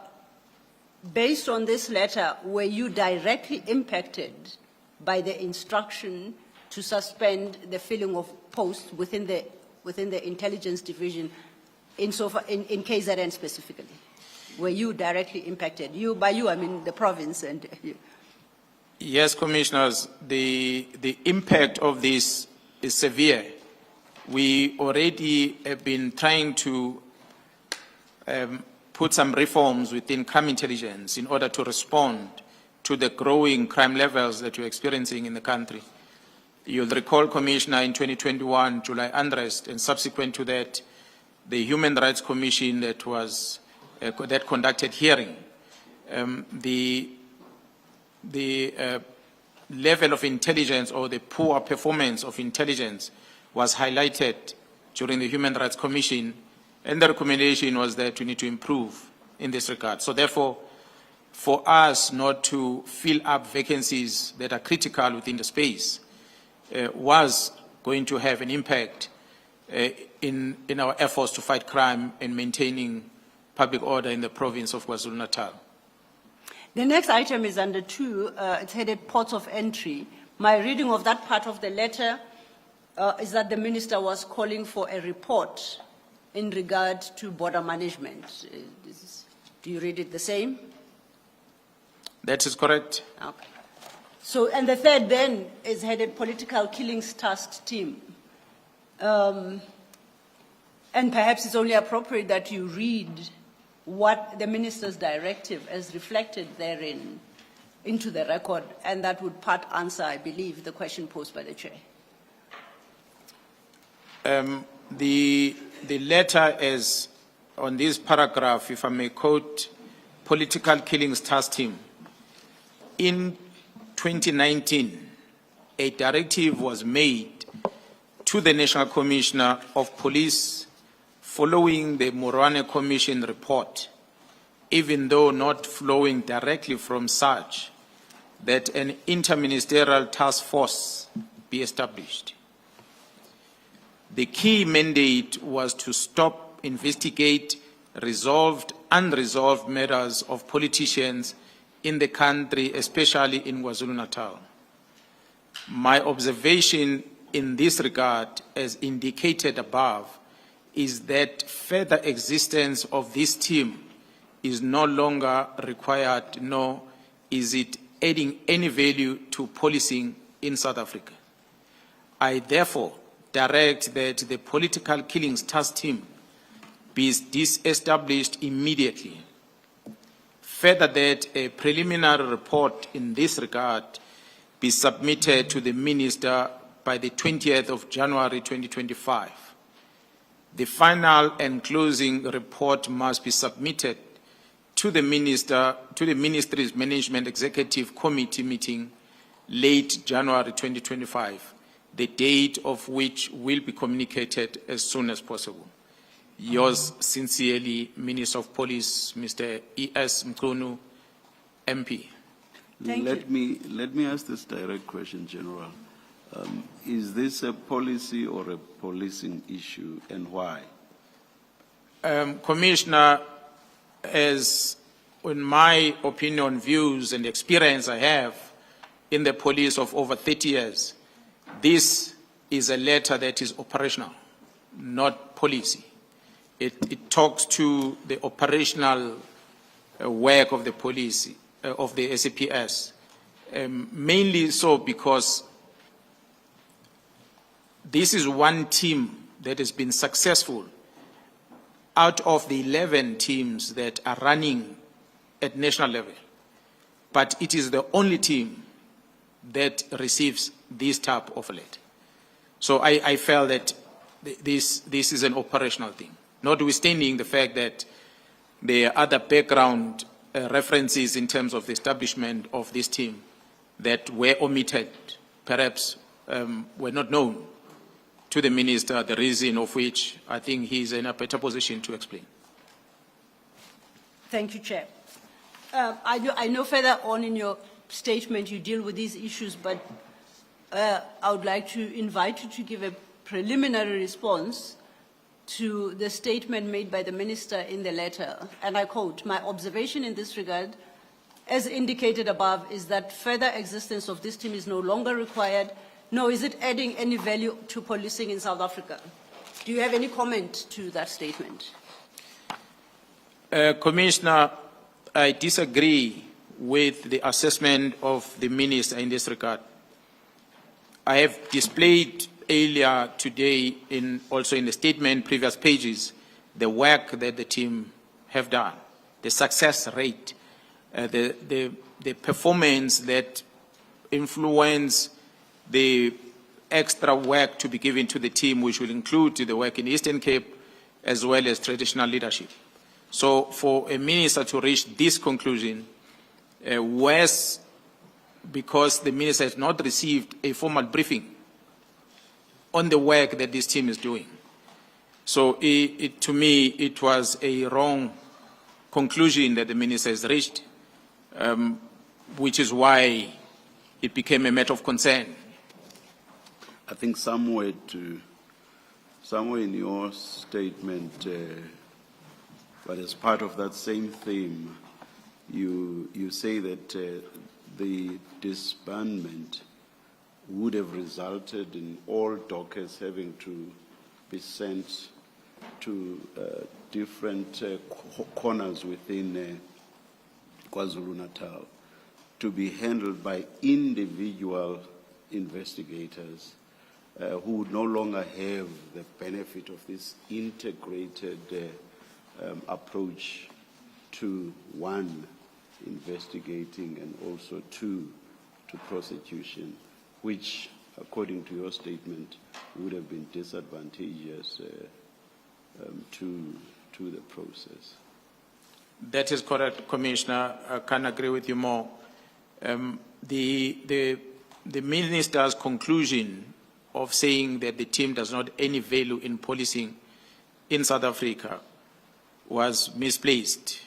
based on this letter, were you directly impacted by the instruction to suspend the filling of posts within the intelligence division in KZN specifically? Were you directly impacted? By you, I mean the province and you. Yes, commissioners, the impact of this is severe. We already have been trying to put some reforms within crime intelligence in order to respond to the growing crime levels that we're experiencing in the country. You'll recall, Commissioner, in 2021, July unrest, and subsequent to that, the Human Rights Commission that was that conducted hearing. The level of intelligence or the poor performance of intelligence was highlighted during the Human Rights Commission, and the recommendation was that we need to improve in this regard. So therefore, for us not to fill up vacancies that are critical within the space was going to have an impact in our efforts to fight crime and maintaining public order in the province of KwaZulu-Natal. The next item is under 2. It's headed ports of entry. My reading of that part of the letter is that the minister was calling for a report in regard to border management. Do you read it the same? That is correct. Okay. So, and the third then is headed political killings task team. And perhaps it's only appropriate that you read what the minister's directive as reflected therein into the record, and that would part answer, I believe, the question posed by the chair. The letter is on this paragraph, if I may quote, political killings task team. In 2019, a directive was made to the National Commissioner of Police following the Mkhwanazi Commission report, even though not flowing directly from such, that an interministerial task force be established. The key mandate was to stop, investigate, resolved, unresolved matters of politicians in the country, especially in KwaZulu-Natal. My observation in this regard, as indicated above, is that further existence of this team is no longer required, nor is it adding any value to policing in South Africa. I therefore direct that the political killings task team be disestablished immediately. Further, that a preliminary report in this regard be submitted to the Minister by the 20th of January 2025. The final and closing report must be submitted to the Ministry's Management Executive Committee meeting late January 2025, the date of which will be communicated as soon as possible. Yours sincerely, Minister of Police, Mr. E.S. Mkhwanazi, MP. Let me ask this direct question, General. Is this a policy or a policing issue, and why? Commissioner, as in my opinion, views and experience I have in the police of over 30 years, this is a letter that is operational, not policy. It talks to the operational work of the police, of the SAPS, mainly so because this is one team that has been successful out of the 11 teams that are running at national level. But it is the only team that receives this type of letter. So I felt that this is an operational thing, notwithstanding the fact that there are other background references in terms of the establishment of this team that were omitted, perhaps were not known to the minister, the reason of which I think he is in a better position to explain. Thank you, Chair. I know further on in your statement you deal with these issues, but I would like to invite you to give a preliminary response to the statement made by the minister in the letter. And I quote, "My observation in this regard, as indicated above, is that further existence of this team is no longer required, nor is it adding any value to policing in South Africa." Do you have any comment to that statement? Commissioner, I disagree with the assessment of the minister in this regard. I have displayed earlier today, also in the statement, previous pages, the work that the team have done, the success rate, the performance that influence the extra work to be given to the team, which will include the work in the Eastern Cape, as well as traditional leadership. So for a minister to reach this conclusion, worse because the minister has not received a formal briefing on the work that this team is doing. So to me, it was a wrong conclusion that the minister has reached, which is why it became a matter of concern. I think somewhere in your statement, but as part of that same theme, you say that the disbandment would have resulted in all dockets having to be sent to different corners within KwaZulu-Natal to be handled by individual investigators who would no longer have the benefit of this integrated approach to, one, investigating and also two, to prosecution, which, according to your statement, would have been disadvantageous to the process. That is correct, Commissioner. I can agree with you more. The minister's conclusion of saying that the team does not have any value in policing in South Africa was misplaced.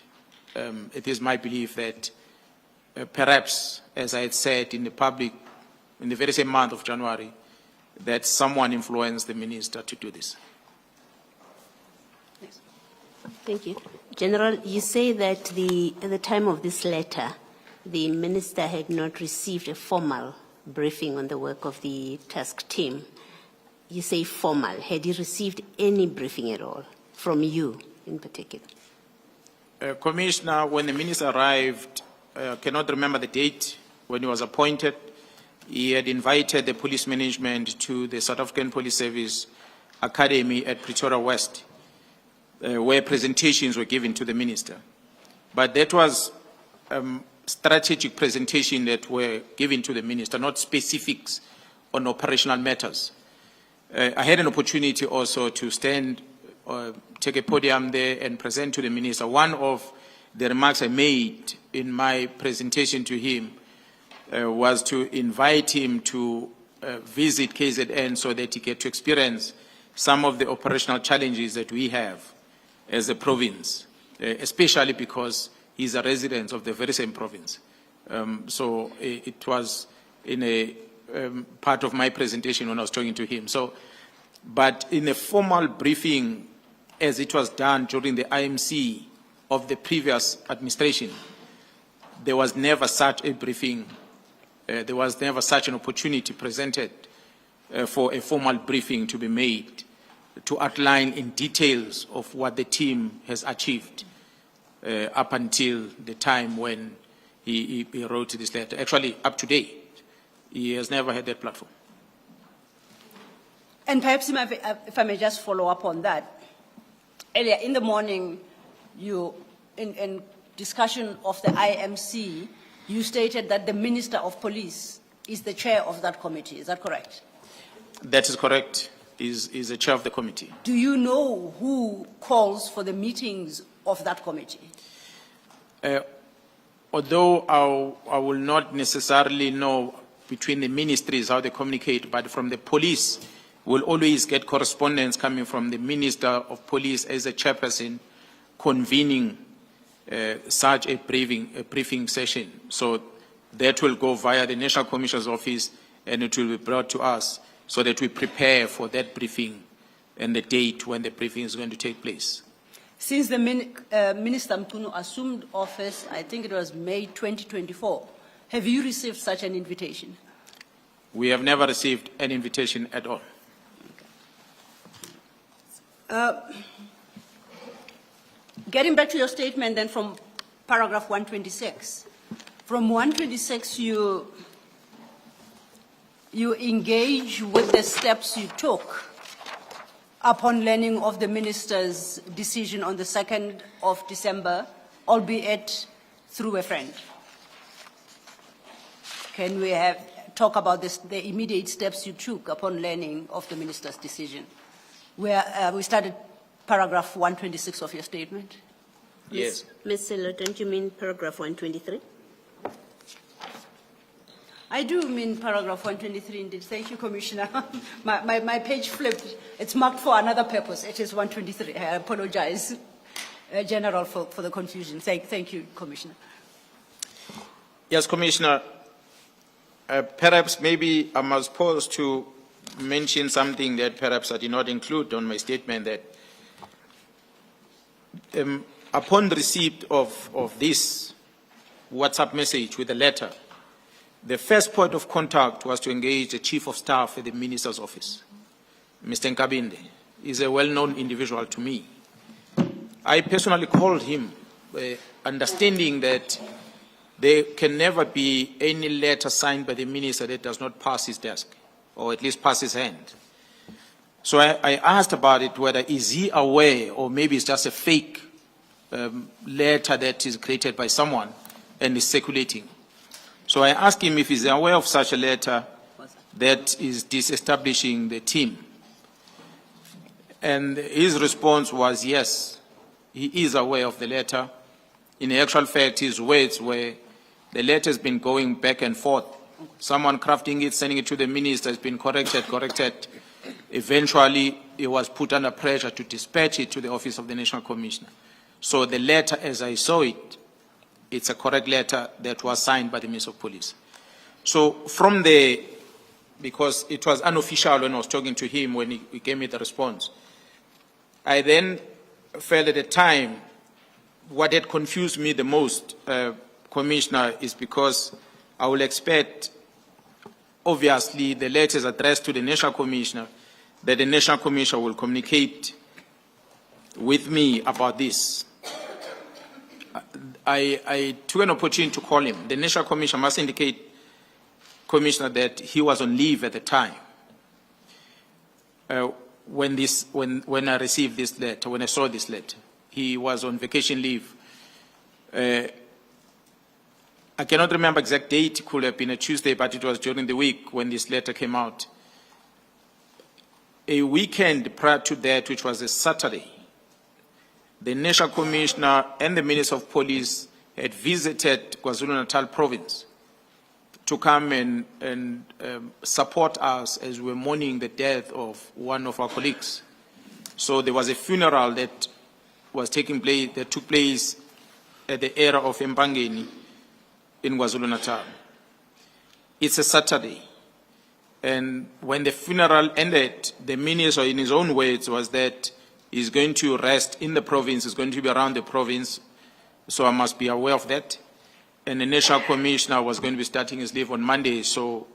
It is my belief that perhaps, as I had said in the public in the very same month of January, that someone influenced the minister to do this. Thank you. General, you say that at the time of this letter, the minister had not received a formal briefing on the work of the task team. You say formal. Had he received any briefing at all from you in particular? Commissioner, when the minister arrived, I cannot remember the date when he was appointed, he had invited the police management to the South African Police Service Academy at Pretoria West, where presentations were given to the minister. But that was strategic presentation that were given to the minister, not specifics on operational matters. I had an opportunity also to stand, take a podium there and present to the minister. One of the remarks I made in my presentation to him was to invite him to visit KZN so that he get to experience some of the operational challenges that we have as a province, especially because he's a resident of the very same province. So it was in a part of my presentation when I was talking to him. So, but in a formal briefing, as it was done during the IMC of the previous administration, there was never such a briefing. There was never such an opportunity presented for a formal briefing to be made to outline in details of what the team has achieved up until the time when he wrote this letter. Actually, up to date, he has never had that platform. And perhaps if I may just follow up on that. Earlier in the morning, you, in discussion of the IMC, you stated that the Minister of Police is the chair of that committee. Is that correct? That is correct. Is the chair of the committee. Do you know who calls for the meetings of that committee? Although I will not necessarily know between the ministries how they communicate, but from the police, we'll always get correspondence coming from the Minister of Police as a chairperson convening such a briefing session. So that will go via the National Commissioner's office and it will be brought to us so that we prepare for that briefing and the date when the briefing is going to take place. Since the Minister Mkhwanazi assumed office, I think it was May 2024, have you received such an invitation? We have never received an invitation at all. Getting back to your statement then from paragraph 126. From 126, you engage with the steps you took upon learning of the minister's decision on the 2nd of December, albeit through a friend. Can we talk about the immediate steps you took upon learning of the minister's decision? Where we started paragraph 126 of your statement. Yes. Ms. Selo, don't you mean paragraph 123? I do mean paragraph 123 indeed. Thank you, Commissioner. my page flipped. It's marked for another purpose. It is 123. I apologize, General, for the confusion. Thank you, Commissioner. Yes, Commissioner. Perhaps maybe I must pause to mention something that perhaps I did not include on my statement, that upon receipt of this WhatsApp message with a letter, the first point of contact was to engage the Chief of Staff at the Minister's office, Mr. Nkabinde. He's a well-known individual to me. I personally called him, understanding that there can never be any letter signed by the minister that does not pass his desk, or at least pass his hand. So I asked about it, whether is he aware, or maybe it's just a fake letter that is created by someone and is circulating. So I asked him if he's aware of such a letter that is disestablishing the team. And his response was yes, he is aware of the letter. In actual fact, his words were, the letter has been going back and forth. Someone crafting it, sending it to the minister, has been corrected. Eventually, it was put under pressure to dispatch it to the Office of the National Commissioner. So the letter, as I saw it, it's a correct letter that was signed by the Minister of Police. So from there, because it was unofficial when I was talking to him when he gave me the response, I then felt at the time what had confused me the most, Commissioner, is because I will expect, obviously, the letters addressed to the National Commissioner, that the National Commissioner will communicate with me about this. I took an opportunity to call him. The National Commissioner must indicate, Commissioner, that he was on leave at the time when I received this letter, when I saw this letter. He was on vacation leave. I cannot remember exact date. It could have been a Tuesday, but it was during the week when this letter came out. A weekend prior to that, which was a Saturday, the National Commissioner and the Minister of Police had visited KwaZulu-Natal province to come and support us as we were mourning the death of one of our colleagues. So there was a funeral that was taking place, that took place at the area of Mpangeni in KwaZulu-Natal. It's a Saturday. And when the funeral ended, the minister, in his own words, was that he's going to rest in the province, he's going to be around the province, so I must be aware of that. And the National Commissioner was going to be starting his leave on Monday, so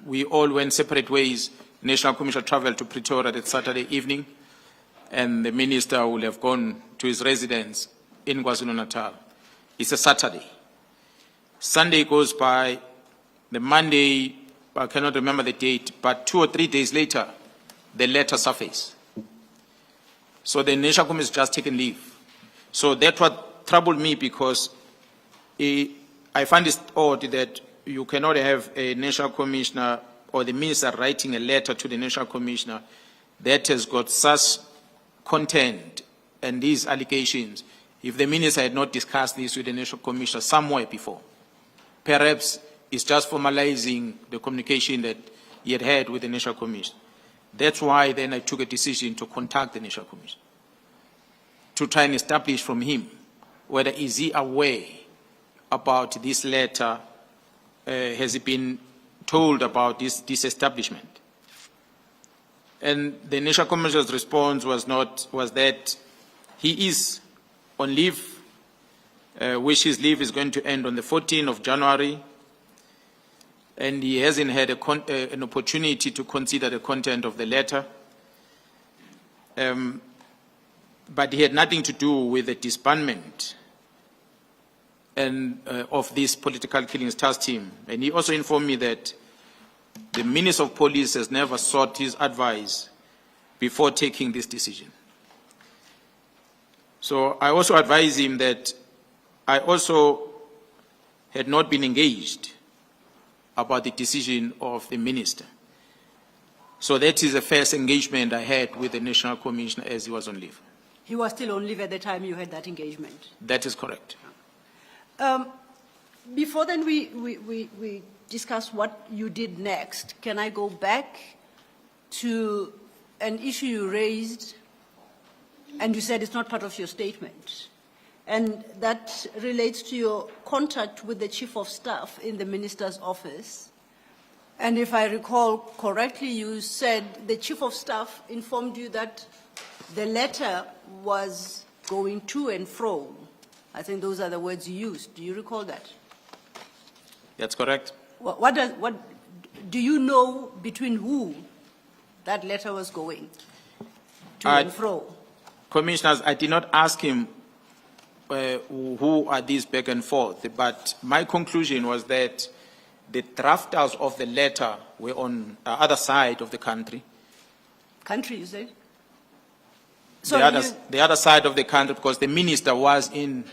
we all went separate ways. The National Commissioner traveled to Pretoria that Saturday evening, and the minister will have gone to his residence in KwaZulu-Natal. It's a Saturday. Sunday goes by, the Monday, I cannot remember the date, but 2 or 3 days later, the letter surfaced. So the National Commission has just taken leave. So that's what troubled me, because I find it odd that you cannot have a National Commissioner or the minister writing a letter to the National Commissioner that has got such content and these allegations if the minister had not discussed this with the National Commissioner somewhere before. Perhaps it's just formalizing the communication that he had had with the National Commissioner. That's why then I took a decision to contact the National Commissioner to try and establish from him whether is he aware about this letter, has he been told about this disestablishment. And the National Commissioner's response was that he is on leave, which his leave is going to end on the 14th of January, and he hasn't had an opportunity to consider the content of the letter. But he had nothing to do with the disbandment and of this political killings task team. And he also informed me that the Minister of Police has never sought his advice before taking this decision. So I also advised him that I also had not been engaged about the decision of the minister. So that is the first engagement I had with the National Commissioner as he was on leave. He was still on leave at the time you had that engagement? That is correct. Before then we discuss what you did next, can I go back to an issue you raised and you said it's not part of your statement, and that relates to your contact with the Chief of Staff in the Minister's office. And if I recall correctly, you said the Chief of Staff informed you that the letter was going to and fro. I think those are the words you used. Do you recall that? That's correct. What do you know between who that letter was going to and fro? Commissioners, I did not ask him who are these back and forth, but my conclusion was that the drafters of the letter were on the other side of the country. Country, you said? The other side of the country, because the minister was in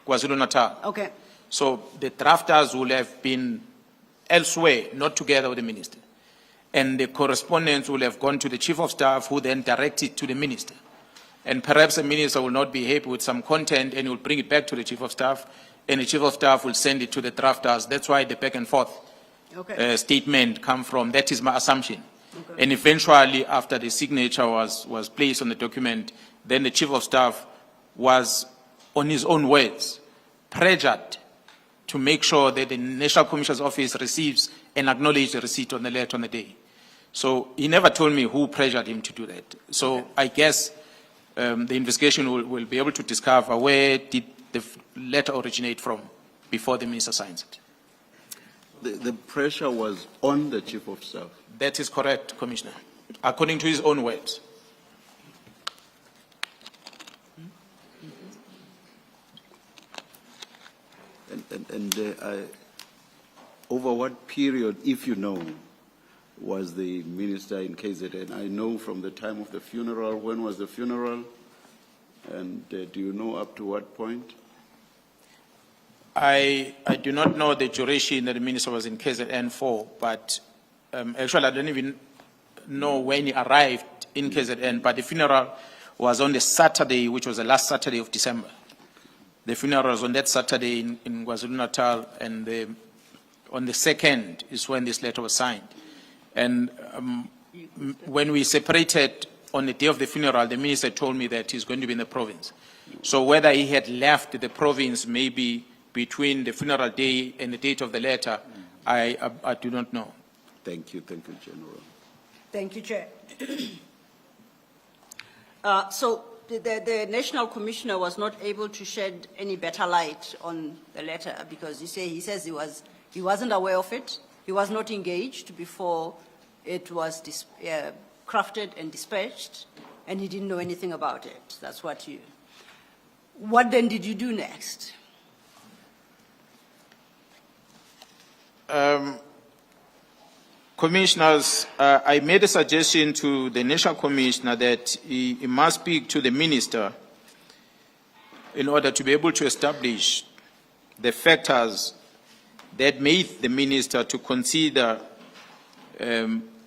KwaZulu-Natal. Okay. So the drafters would have been elsewhere, not together with the minister. And the correspondence will have gone to the Chief of Staff, who then directed to the minister. And perhaps the minister will not be happy with some content and will bring it back to the Chief of Staff, and the Chief of Staff will send it to the drafters. That's why the back and forth statement come from. That is my assumption. Okay. And eventually, after the signature was placed on the document, then the Chief of Staff was, on his own words, pressured to make sure that the National Commissioner's Office receives and acknowledges the receipt on the letter on the day. So he never told me who pressured him to do that. So I guess the investigation will be able to discover where did the letter originate from before the minister signs it. The pressure was on the Chief of Staff. That is correct, Commissioner, according to his own words. Over what period, if you know, was the minister in KZN? I know from the time of the funeral. When was the funeral? And do you know up to what point? I do not know the duration that the minister was in KZN for, but actually I don't even know when he arrived in KZN, but the funeral was on the Saturday, which was the last Saturday of December. The funeral was on that Saturday in KwaZulu-Natal, and on the 2nd is when this letter was signed. And when we separated on the day of the funeral, the minister told me that he's going to be in the province. So whether he had left the province maybe between the funeral day and the date of the letter, I do not know. Thank you, General. Thank you, Chair. So the National Commissioner was not able to shed any better light on the letter because he says he wasn't aware of it, he was not engaged before it was crafted and dispatched, and he didn't know anything about it. That's what you... What then did you do next? Commissioners, I made a suggestion to the National Commissioner that he must speak to the Minister in order to be able to establish the factors that made the Minister to consider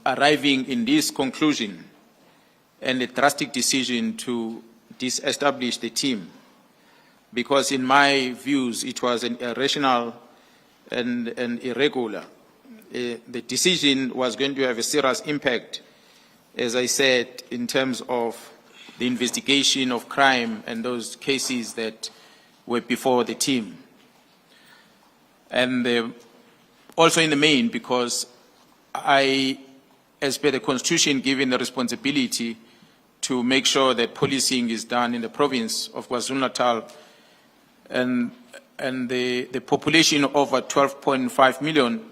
arriving in this conclusion and a drastic decision to disestablish the team. Because in my views, it was an irrational and irregular. The decision was going to have a serious impact, as I said, in terms of the investigation of crime and those cases that were before the team. And also in the main, because I, as per the Constitution, given the responsibility to make sure that policing is done in the province of KwaZulu-Natal, and the population of over 12.5 million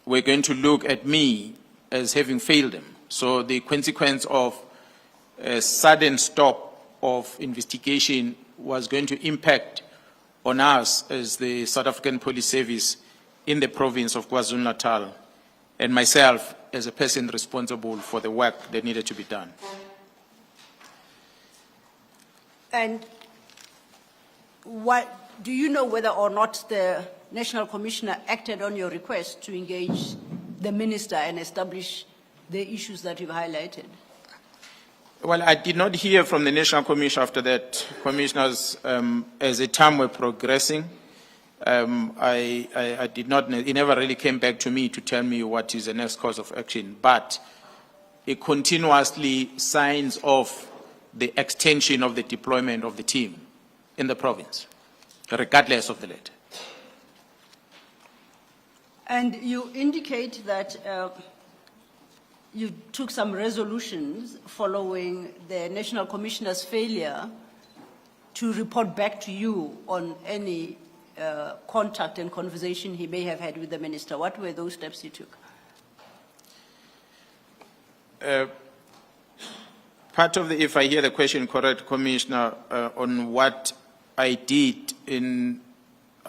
were going to look at me as having failed them. So the consequence of a sudden stop of investigation was going to impact on us as the South African Police Service in the province of KwaZulu-Natal, and myself as a person responsible for the work that needed to be done. And what, do you know whether or not the National Commissioner acted on your request to engage the Minister and establish the issues that you've highlighted? Well, I did not hear from the National Commission after that, Commissioners, as the time were progressing. I did not, it never really came back to me to tell me what is the next course of action, but it continuously signs off the extension of the deployment of the team in the province, regardless of the letter. And you indicate that you took some resolutions following the National Commissioner's failure to report back to you on any contact and conversation he may have had with the Minister. What were those steps you took? Part of the, if I hear the question correct, Commissioner, on what I did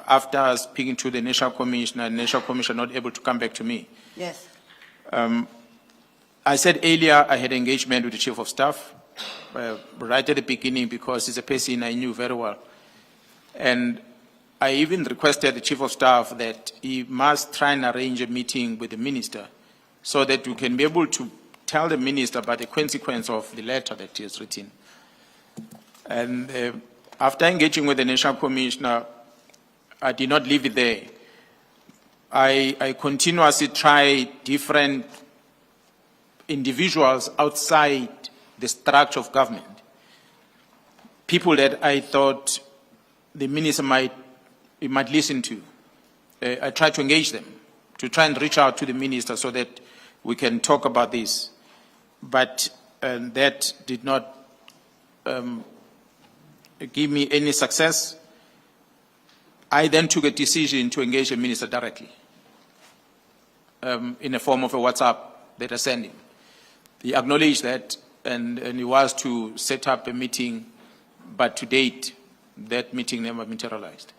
after speaking to the National Commissioner, and National Commissioner not able to come back to me. Yes. I said earlier I had engagement with the Chief of Staff right at the beginning because he's a person I knew very well. And I even requested the Chief of Staff that he must try and arrange a meeting with the Minister so that we can be able to tell the Minister about the consequence of the letter that he has written. And after engaging with the National Commissioner, I did not leave it there. I continuously tried different individuals outside the structure of government, people that I thought the Minister might listen to. I tried to engage them, to try and reach out to the Minister so that we can talk about this. But that did not give me any success. I then took a decision to engage the Minister directly in the form of a WhatsApp that I sent him. He acknowledged that and he was to set up a meeting, but to date, that meeting never materialized.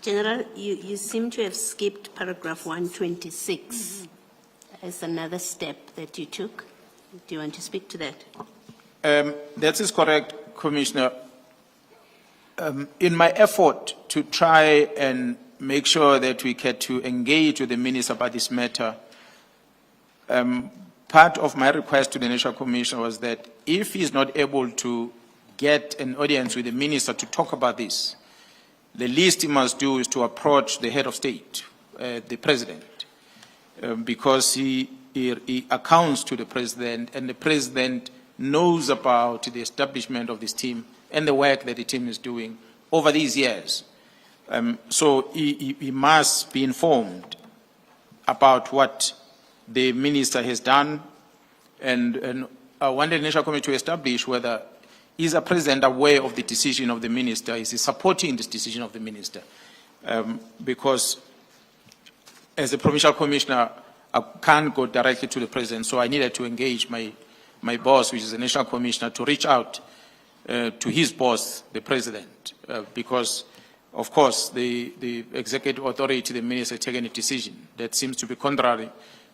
General, you seem to have skipped paragraph 126 as another step that you took. Do you want to speak to that? That is correct, Commissioner. In my effort to try and make sure that we get to engage with the Minister about this matter, part of my request to the National Commissioner was that if he's not able to get an audience with the Minister to talk about this, the least he must do is to approach the head of state, the President, because he accounts to the President, and the President knows about the establishment of this team and the work that the team is doing over these years. So he must be informed about what the minister has done, and I wanted the National Committee to establish whether is the president aware of the decision of the minister, is he supporting this decision of the minister? Because as a provincial commissioner, I can't go directly to the president, so I needed to engage my boss, which is the national commissioner, to reach out to his boss, the president, because, of course, the executive authority, the minister, taken a decision that seems to be contrary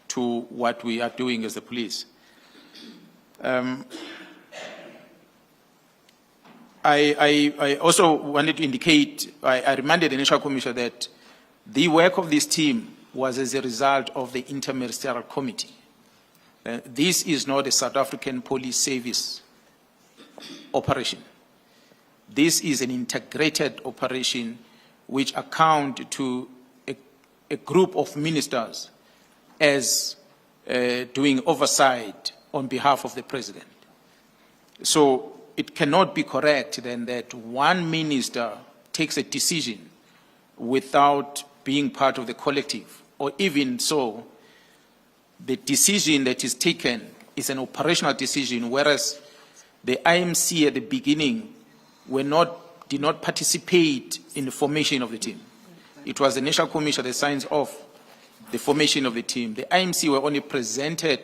to what we are doing as the police. I also wanted to indicate, I reminded the National Commission that the work of this team was as a result of the Interministerial Committee. This is not a South African Police Service operation. This is an integrated operation which account to a group of ministers as doing oversight on behalf of the president. So it cannot be correct then that one minister takes a decision without being part of the collective, or even so, the decision that is taken is an operational decision, whereas the IMC at the beginning did not participate in the formation of the team. It was the National Commission that signs off the formation of the team. The IMC were only presented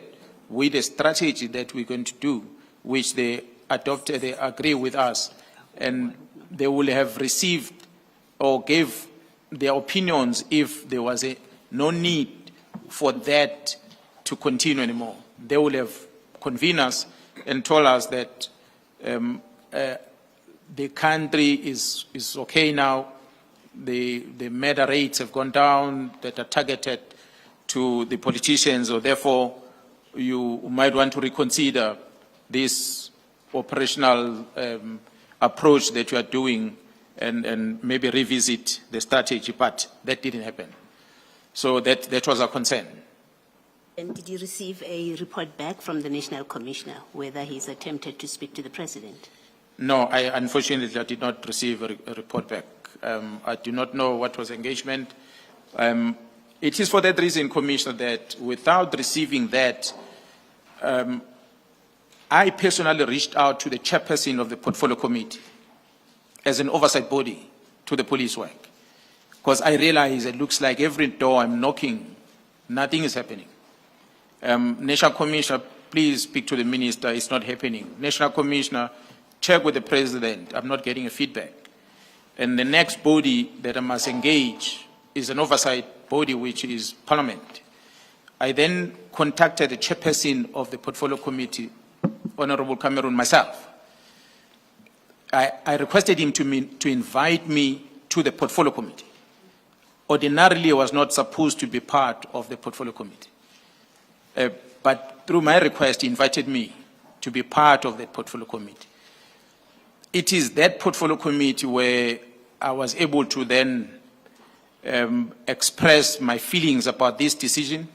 with a strategy that we're going to do, which they adopted, they agree with us, and they will have received or gave their opinions if there was no need for that to continue anymore. They will have convened us and told us that the country is okay now, the murder rates have gone down that are targeted to the politicians, or therefore you might want to reconsider this operational approach that you are doing and maybe revisit the strategy, but that didn't happen. So that was our concern. And did you receive a report back from the National Commissioner whether he's attempted to speak to the President? No, unfortunately I did not receive a report back. I do not know what was engagement. It is for that reason, Commissioner, that without receiving that, I personally reached out to the chairperson of the Portfolio Committee as an oversight body to the police work, because I realize it looks like every door I'm knocking, nothing is happening. National Commissioner, please speak to the minister, it's not happening. National Commissioner, check with the president, I'm not getting a feedback. And the next body that I must engage is an oversight body, which is Parliament. I then contacted the chairperson of the Portfolio Committee, Honorable Cameron, myself. I requested him to invite me to the Portfolio Committee. Ordinarily, I was not supposed to be part of the Portfolio Committee. But through my request, he invited me to be part of the Portfolio Committee. It is that Portfolio Committee where I was able to then express my feelings about this decision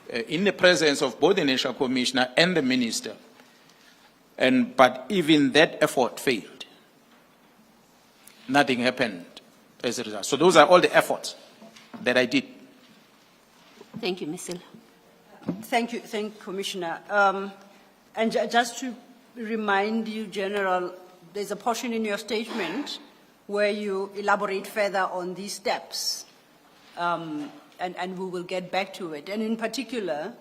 in the presence of both the National Commissioner and the Minister. But even that effort failed. Nothing happened as a result. So those are all the efforts that I did. Thank you, Ms. Silla. Thank you, Commissioner. And just to remind you, General, there's a portion in your statement where you elaborate further on these steps, and we will get back to it. And in particular,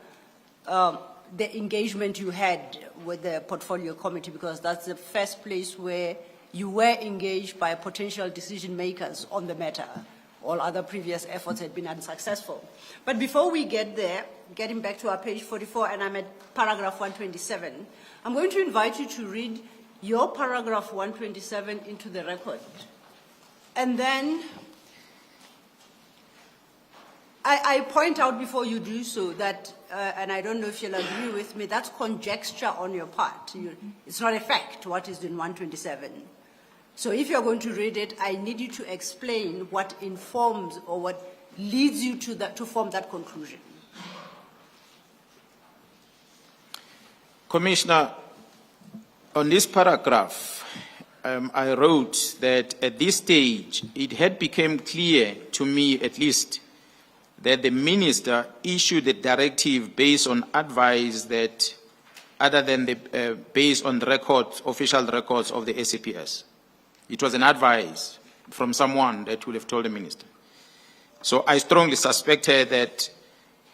the engagement you had with the Portfolio Committee, because that's the first place where you were engaged by potential decision makers on the matter. All other previous efforts had been unsuccessful. But before we get there, getting back to our page 44, and I'm at paragraph 127, I'm going to invite you to read your paragraph 127 into the record. And then I point out before you do so that, and I don't know if you'll agree with me, that's conjecture on your part. It's not a fact what is in 127. So if you're going to read it, I need you to explain what informs or what leads you to form that conclusion. Commissioner, on this paragraph, I wrote that at this stage, it had become clear to me at least that the minister issued a directive based on advice that other than the, based on the records, official records of the SAPS. It was an advice from someone that would have told the minister. So I strongly suspected that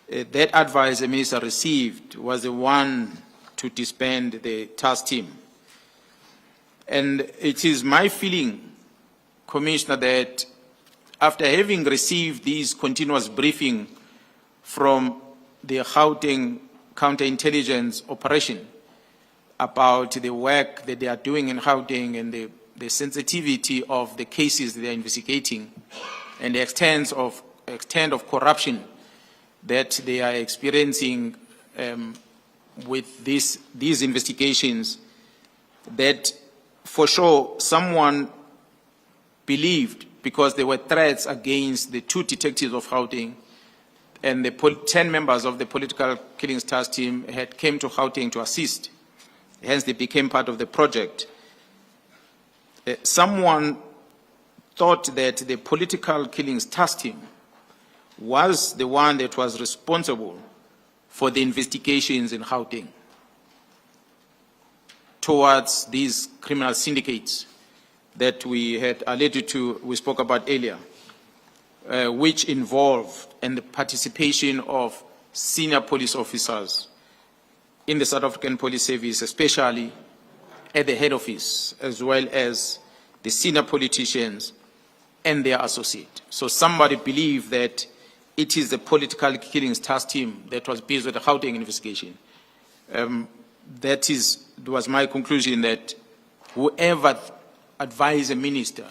that advice the minister received was the one to disband the task team. And it is my feeling, Commissioner, that after having received these continuous briefing from the Gauteng counterintelligence operation about the work that they are doing in Gauteng and the sensitivity of the cases they are investigating and the extent of corruption that they are experiencing with these investigations, that for sure someone believed, because there were threats against the 2 detectives of Gauteng and the 10 members of the political killings task team had came to Gauteng to assist. Hence, they became part of the project. Someone thought that the political killings task team was the one that was responsible for the investigations in Gauteng towards these criminal syndicates that we had alluded to, we spoke about earlier, which involved and the participation of senior police officers in the South African Police Service, especially at the head office, as well as the senior politicians and their associate. So somebody believed that it is the political killings task team that was based on the Gauteng investigation. That was my conclusion, that whoever advised the minister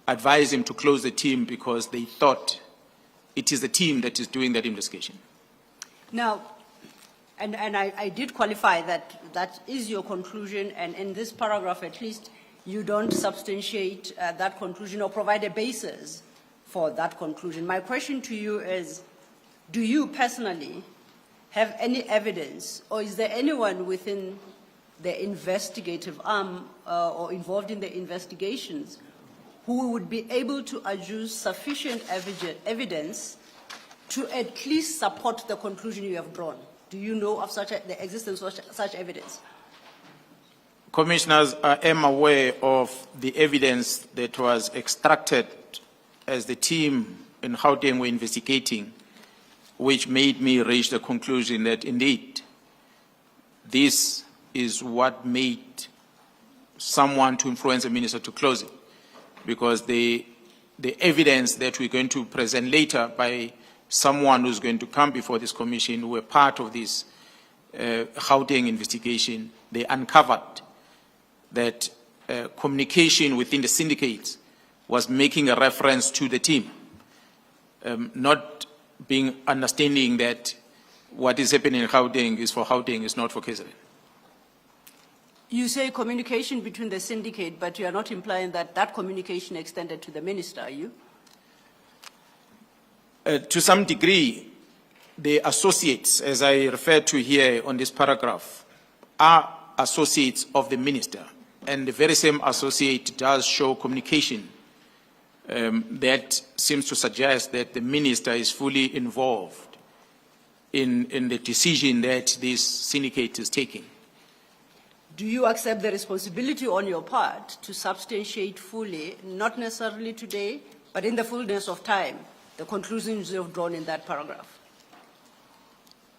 advised him to close the team because they thought it is the team that is doing that investigation. Now, and I did qualify that that is your conclusion, and in this paragraph at least, you don't substantiate that conclusion or provide a basis for that conclusion. My question to you is, do you personally have any evidence, or is there anyone within the investigative arm or involved in the investigations who would be able to adduce sufficient evidence to at least support the conclusion you have drawn? Do you know of the existence of such evidence? Commissioners, I am aware of the evidence that was extracted as the team in Gauteng were investigating, which made me reach the conclusion that indeed this is what made someone to influence the minister to close it, because the evidence that we're going to present later by someone who's going to come before this commission who were part of this Gauteng investigation, they uncovered that communication within the syndicates was making a reference to the team, not being understanding that what is happening in Gauteng is for Gauteng, is not for KZN. You say communication between the syndicate, but you are not implying that that communication extended to the minister, are you? To some degree, the associates, as I referred to here on this paragraph, are associates of the minister. And the very same associate does show communication that seems to suggest that the minister is fully involved in the decision that this syndicate is taking. Do you accept the responsibility on your part to substantiate fully, not necessarily today, but in the fullness of time, the conclusions you have drawn in that paragraph?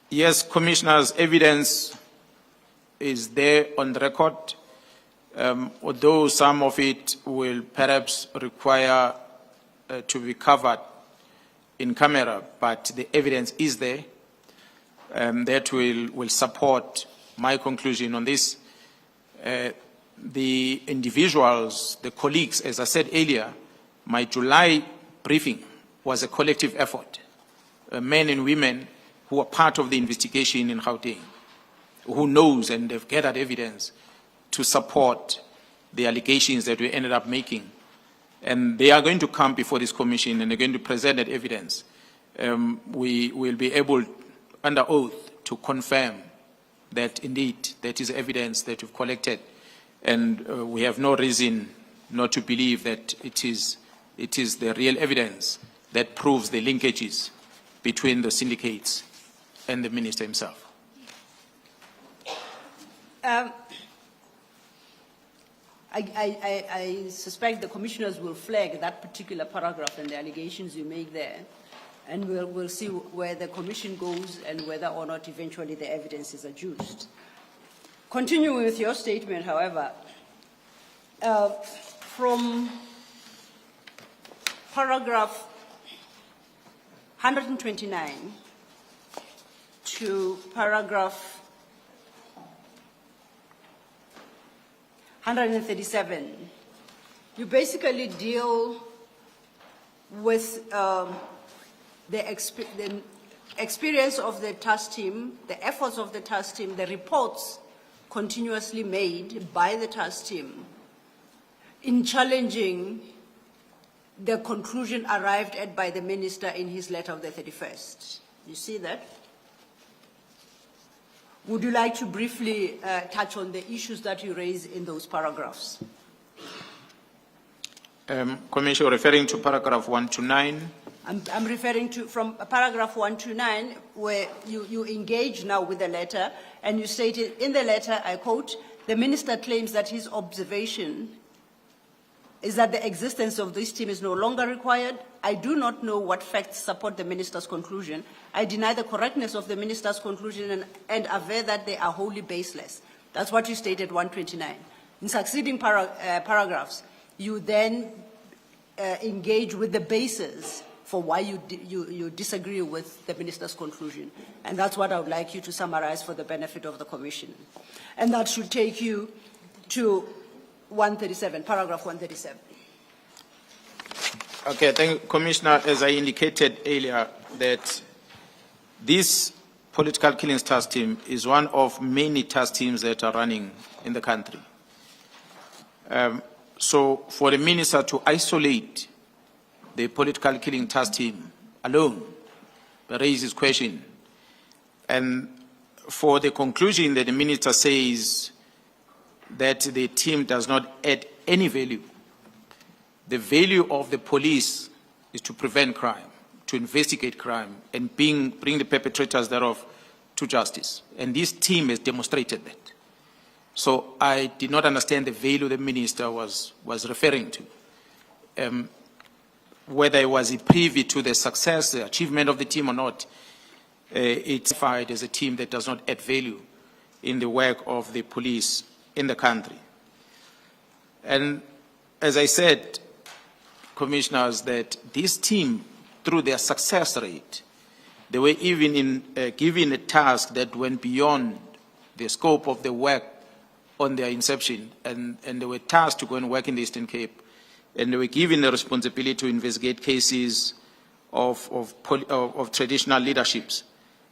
Yes, Commissioners, evidence is there on the record, although some of it will perhaps require to be covered in camera, but the evidence is there that will support my conclusion on this. The individuals, the colleagues, as I said earlier, my July briefing was a collective effort. Men and women who are part of the investigation in Gauteng, who knows and have gathered evidence to support the allegations that we ended up making. And they are going to come before this commission and they're going to present that evidence. We will be able, under oath, to confirm that indeed that is evidence that we've collected And we have no reason not to believe that it is the real evidence that proves the linkages between the syndicates and the minister himself. I suspect the commissioners will flag that particular paragraph and the allegations you make there, and we'll see where the commission goes and whether or not eventually the evidence is adduced. Continuing with your statement, however, from paragraph 129 to paragraph 137, you basically deal with the experience of the task team, the efforts of the task team, the reports continuously made by the task team in challenging the conclusion arrived at by the minister in his letter of the 31st. You see that? Would you like to briefly touch on the issues that you raise in those paragraphs? Commissioner, referring to paragraph 129. I'm referring to from paragraph 129, where you engage now with the letter, and you stated in the letter, I quote, the minister claims that his observation is that the existence of this team is no longer required. I do not know what facts support the minister's conclusion. I deny the correctness of the minister's conclusion and aver that they are wholly baseless. That's what you stated 129. In succeeding paragraphs, you then engage with the basis for why you disagree with the minister's conclusion. And that's what I would like you to summarize for the benefit of the commission. And that should take you to 137, paragraph 137. Okay, thank you, Commissioner. As I indicated earlier, that this political killings task team is one of many task teams that are running in the country. So for the minister to isolate the political killing task team alone raises question. And for the conclusion that the minister says that the team does not add any value, the value of the police is to prevent crime, to investigate crime, and bring the perpetrators thereof to justice. And this team has demonstrated that. So I did not understand the value the minister was referring to. Whether it was privy to the success, the achievement of the team or not, it's defined as a team that does not add value in the work of the police in the country. And as I said, Commissioners, that this team, through their success rate, they were even given a task that went beyond the scope of the work on their inception, and they were tasked to go and work in the Eastern Cape, and they were given the responsibility to investigate cases of traditional leaderships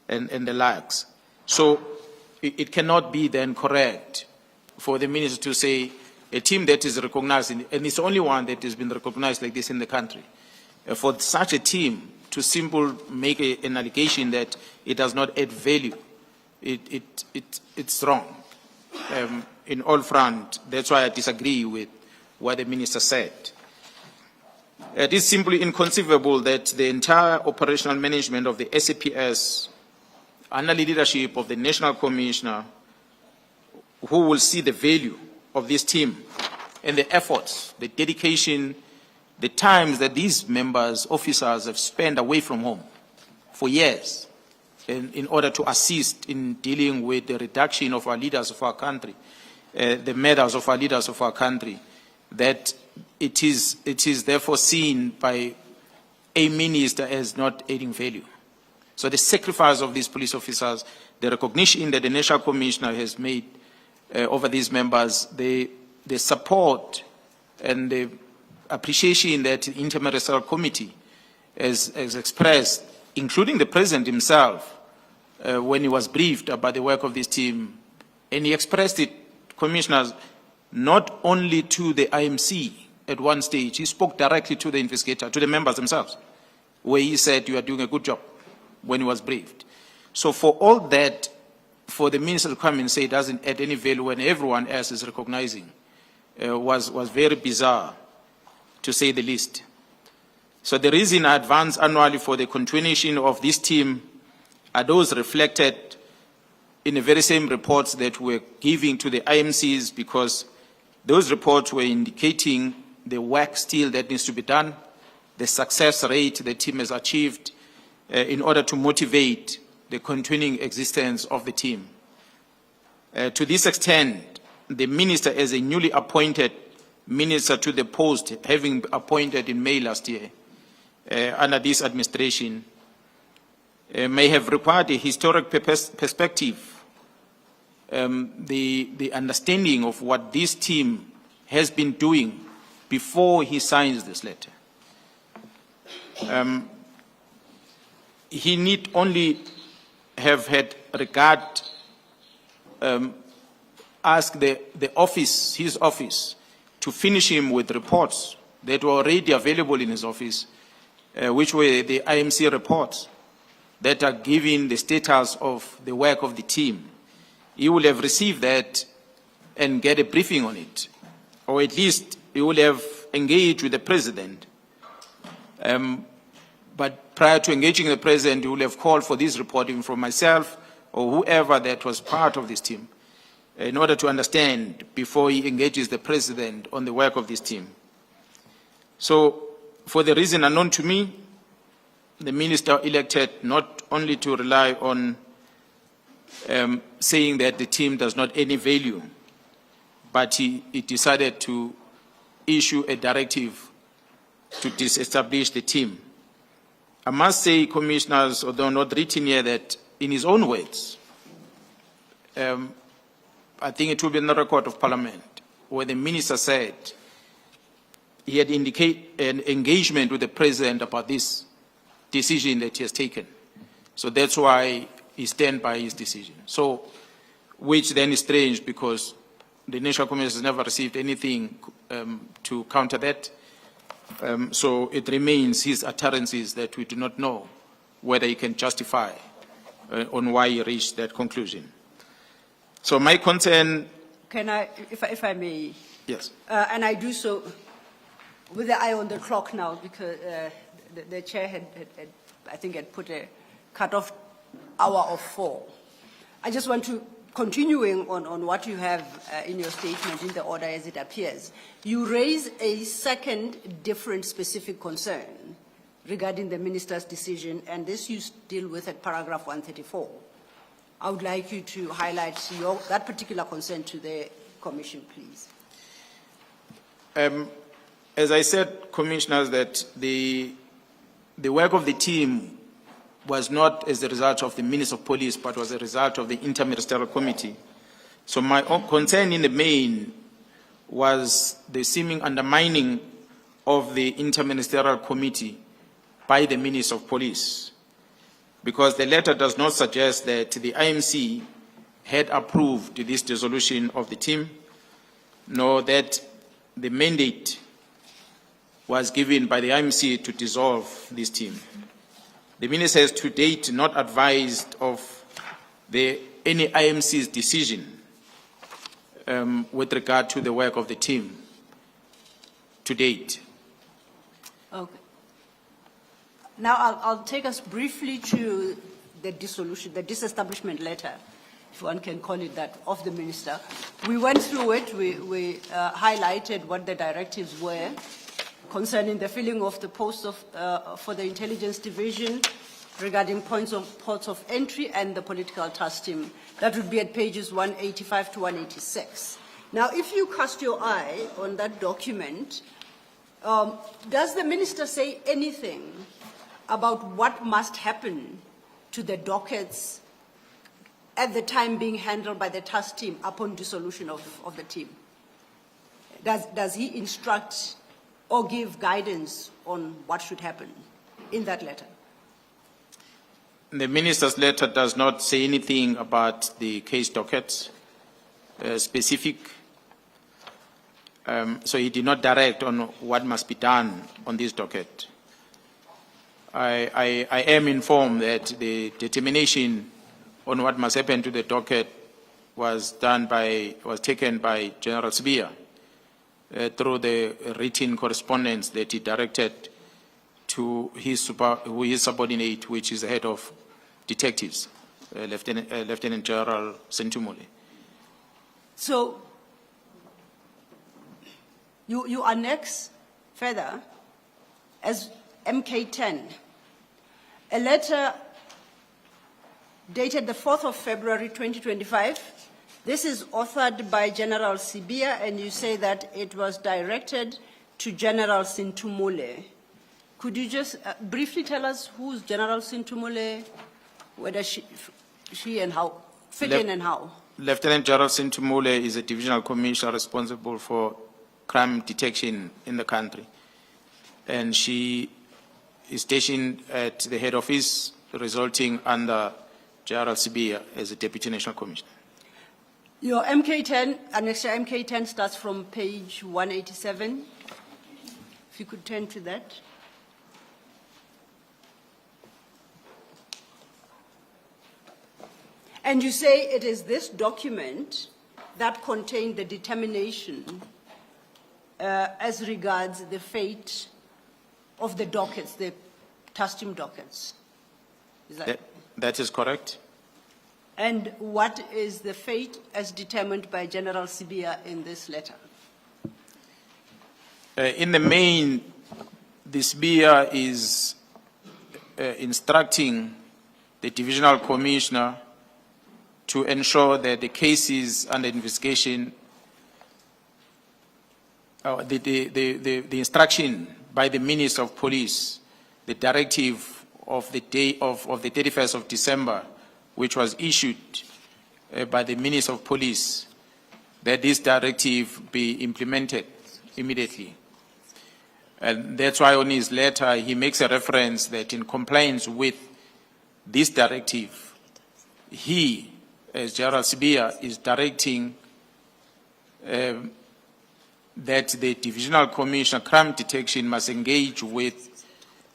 and the likes. So it cannot be then correct for the minister to say a team that is recognized, and it's the only one that has been recognized like this in the country, for such a team to simply make an allegation that it does not add value, it's wrong. In all front, that's why I disagree with what the minister said. It is simply inconceivable that the entire operational management of the SAPS, under the leadership of the National Commissioner, who will see the value of this team and the efforts, the dedication, the times that these members, officers have spent away from home for years in order to assist in dealing with the reduction of our leaders of our country, the murders of our leaders of our country, that it is therefore seen by a minister as not adding value. So the sacrifice of these police officers, the recognition that the National Commissioner has made over these members, the support and the appreciation that the Interministerial Committee has expressed, including the President himself, when he was briefed about the work of this team, and he expressed it, Commissioners, not only to the IMC at one stage, he spoke directly to the investigator, to the members themselves, where he said, you are doing a good job, when he was briefed. So for all that, for the minister to come and say it doesn't add any value when everyone else is recognizing was very bizarre, to say the least. So the reason I advance annually for the continuation of this team are those reflected in the very same reports that we're giving to the IMCs, because those reports were indicating the work still that needs to be done, the success rate the team has achieved in order to motivate the continuing existence of the team. To this extent, the minister, as a newly appointed minister to the post, having appointed in May last year, under this administration, may have required a historic perspective, the understanding of what this team has been doing before he signs this letter. He need only have had regard, ask the office, his office, to finish him with reports that were already available in his office, which were the IMC reports that are giving the status of the work of the team. He will have received that and get a briefing on it, or at least he will have engaged with the president. But prior to engaging the president, he will have called for this reporting from myself or whoever that was part of this team, in order to understand before he engages the president on the work of this team. So, for the reason unknown to me, the minister elected not only to rely on saying that the team does not any value, but he decided to issue a directive to disestablish the team. I must say, commissioners, although not written here, that in his own words, I think it will be in the record of Parliament, where the minister said he had indicated an engagement with the president about this decision that he has taken. So that's why he stands by his decision. So, which then is strange, because the National Commission has never received anything to counter that. So it remains his utterances that we do not know whether he can justify on why he reached that conclusion. So my concern... Can I, if I may? Yes. And I do so with the eye on the clock now, because the chair had, I think, had put a cut-off hour of 4. I just want to, continuing on what you have in your statement in the order as it appears, you raise a second different specific concern regarding the minister's decision, and this you deal with at paragraph 134. I would like you to highlight that particular concern to the Commission, please. As I said, Commissioners, that the work of the team was not as a result of the Minister of Police, but was a result of the Interministerial Committee. So my own concern in the main was the seeming undermining of the Interministerial Committee by the Minister of Police, because the letter does not suggest that the IMC had approved this dissolution of the team, nor that the mandate was given by the IMC to dissolve this team. The Minister has to date not advised of any IMC's decision with regard to the work of the team to date. Okay. Now I'll take us briefly to the dissolution, the disestablishment letter, if one can call it that, of the Minister. We went through it, we highlighted what the directives were concerning the filling of the posts for the intelligence division, regarding ports of entry and the political task team. That would be at pages 185 to 186. Now, if you cast your eye on that document, does the Minister say anything about what must happen to the dockets at the time being handled by the task team upon dissolution of the team? Does he instruct or give guidance on what should happen in that letter? The Minister's letter does not say anything about the case dockets specific. So he did not direct on what must be done on this docket. I am informed that the determination on what must happen to the docket was taken by General Sibiya, through the written correspondence that he directed to who is subordinate, which is the head of detectives, Lieutenant General Cintum. So you annex further as MK10, a letter dated the 4th of February 2025. This is authored by General Sibiya, and you say that it was directed to General Cintum. Could you just briefly tell us who's General Cintum, whether she and how, fit in and how? Lieutenant General Cintum is a divisional commissioner responsible for crime detection in the country. And she is stationed at the head office, resulting under General Sibiya as a Deputy National Commissioner. Your MK10, Annexure MK10 starts from page 187. If you could turn to that. And you say it is this document that contained the determination as regards the fate of the dockets, the Testim dockets. Is That is correct. And what is the fate as determined by General Sibiya in this letter? In the main, the Sibiya is instructing the divisional commissioner to ensure that the cases under investigation, the instruction by the Minister of Police, the directive of the day of the 31st of December, which was issued by the Minister of Police, that this directive be implemented immediately. And that's why on his letter he makes a reference that in compliance with this directive, he, as General Sibiya, is directing that the Divisional Commissioner Crime Detection must engage with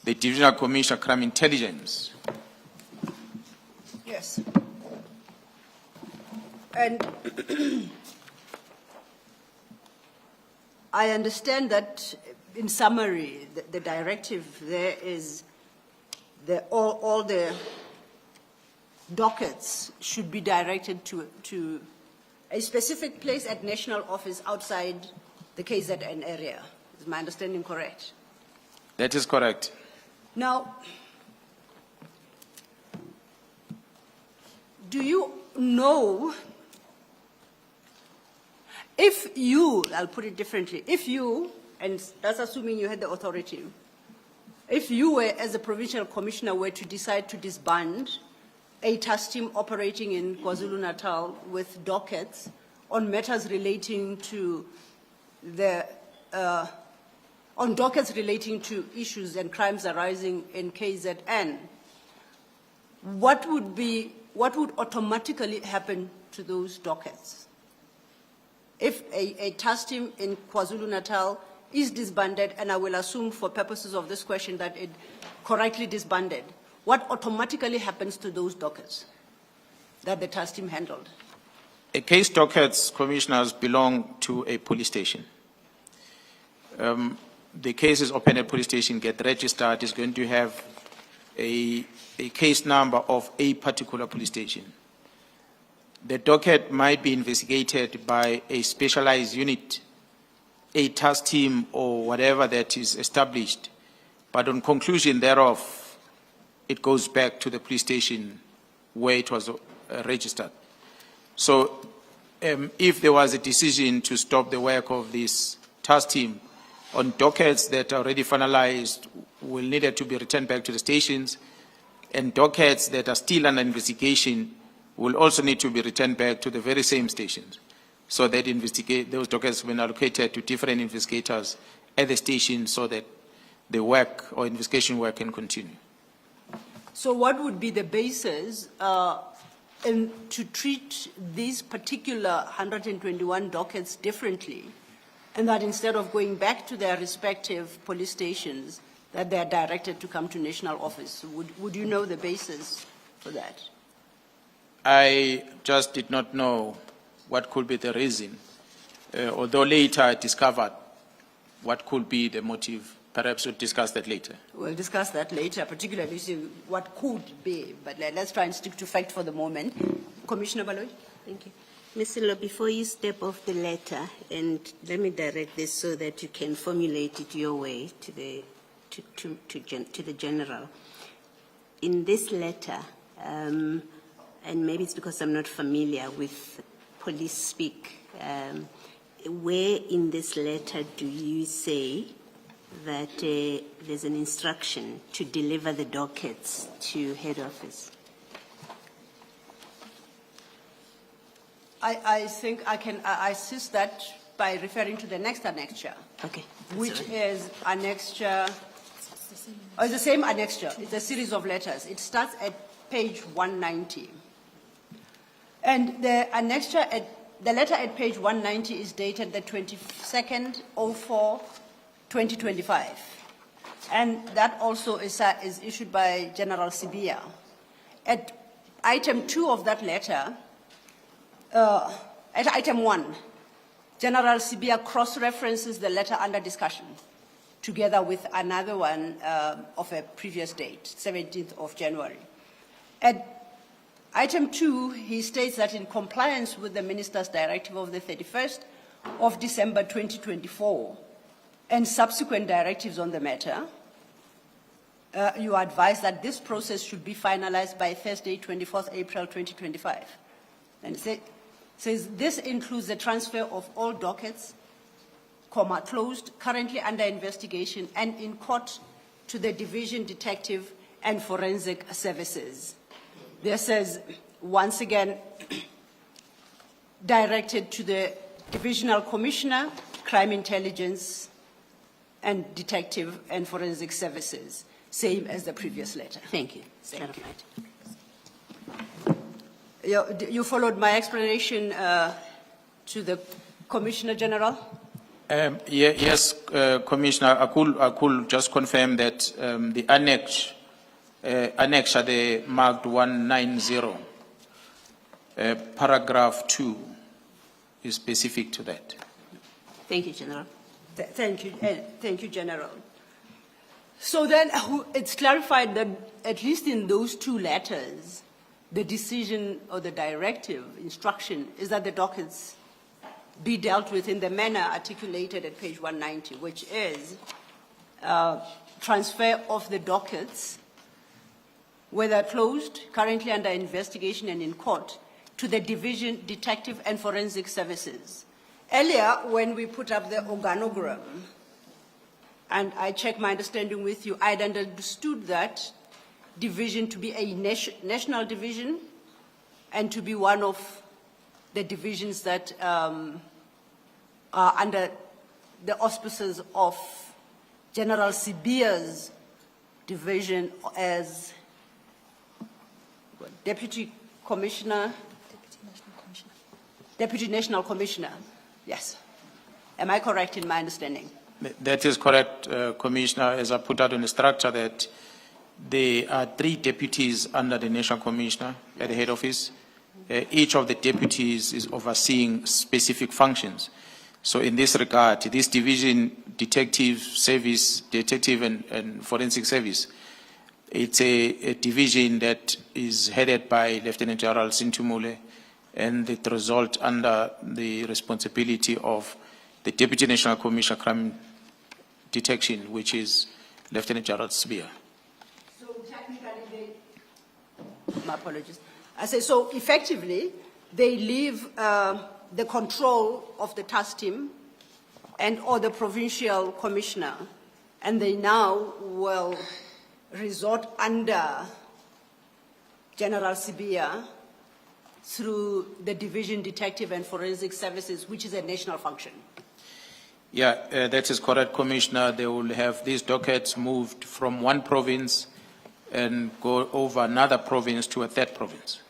the Divisional Commissioner Crime Intelligence. Yes. And I understand that, in summary, the directive there is all the dockets should be directed to a specific place at national office outside the KZN area. Is my understanding correct? That is correct. Now, do you know if you, I'll put it differently, if you, and that's assuming you had the authority, if you were, as a provincial commissioner, were to decide to disband a task team operating in KwaZulu-Natal with dockets on matters relating to on dockets relating to issues and crimes arising in KZN, what would automatically happen to those dockets? If a task team in KwaZulu-Natal is disbanded, and I will assume for purposes of this question that it correctly disbanded, what automatically happens to those dockets that the task team handled? A case dockets, commissioners, belong to a police station. The cases open at police station get registered is going to have a case number of a particular police station. The docket might be investigated by a specialized unit, a task team, or whatever that is established. But on conclusion thereof, it goes back to the police station where it was registered. So if there was a decision to stop the work of this task team on dockets that are already finalized, will need to be returned back to the stations, and dockets that are still under investigation will also need to be returned back to the very same stations. So that those dockets have been allocated to different investigators at the station so that the work or investigation work can continue. So what would be the basis to treat these particular 121 dockets differently, and that instead of going back to their respective police stations, that they are directed to come to national office? Would you know the basis for that? I just did not know what could be the reason, although later I discovered what could be the motive. Perhaps we'll discuss that later. We'll discuss that later, particularly what could be, but let's try and stick to fact for the moment. Commissioner Baloyi? Thank you. Mr. Law, before you step off the letter, and let me direct this so that you can formulate it your way to the general. In this letter, and maybe it's because I'm not familiar with police speak, where in this letter do you say that there's an instruction to deliver the dockets to head office? I think I can assist that by referring to the next annexure. Okay. Which is annexure, it's the same annexure, it's a series of letters. It starts at page 190. And the annexure, the letter at page 190 is dated the 22nd of 2025. And that also is issued by General Sibiya. At item 2 of that letter, at item 1, General Sibiya cross-references the letter under discussion together with another one of a previous date, 17th of January. At item 2, he states that in compliance with the Minister's Directive of the 31st of December 2024 and subsequent directives on the matter, you advise that this process should be finalized by Thursday, 24th April 2025. And it says this includes the transfer of all dockets, closed, currently under investigation, and in court to the Division Detective and Forensic Services. This says, once again, directed to the Divisional Commissioner, Crime Intelligence, and Detective and Forensic Services, same as the previous letter. Thank you. Thank you. You followed my explanation to the Commissioner General? Yes, Commissioner, I could just confirm that the annexure, the marked 190, paragraph 2 is specific to that. Thank you, General. Thank you, General. So then it's clarified that at least in those 2 letters, the decision or the directive instruction is that the dockets be dealt with in the manner articulated at page 190, which is transfer of the dockets, whether closed, currently under investigation and in court, to the Division Detective and Forensic Services. Earlier, when we put up the organogram, and I checked my understanding with you, I had understood that division to be a national division and to be one of the divisions that are under the auspices of General Sibiya's division as Deputy Commissioner. Deputy National Commissioner, yes. Am I correct in my understanding? That is correct, Commissioner, as I put out in the structure that there are 3 deputies under the National Commissioner at the head office. Each of the deputies is overseeing specific functions. So in this regard, this division, detective service, detective and forensic service, it's a division that is headed by Lieutenant General Cintum, and it results under the responsibility of the Deputy National Commissioner Crime Detection, which is Lieutenant General Sibiya. So technically, my apologies. I say, so effectively, they leave the control of the task team and or the provincial commissioner, and they now will resort under General Sibiya through the Division Detective and Forensic Services, which is a national function. Yeah, that is correct, Commissioner. They will have these dockets moved from one province and go over another province to a third province,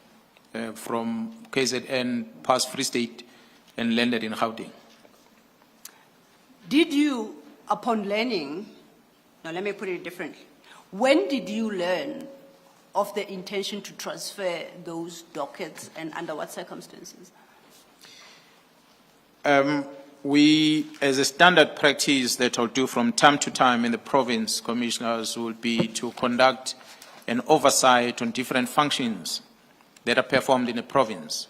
from KZN past Free State and landed in Gauteng. Did you, upon learning, now let me put it differently, when did you learn of the intention to transfer those dockets and under what circumstances? We, as a standard practice that I'll do from time to time in the province, commissioners will be to conduct an oversight on different functions that are performed in the province.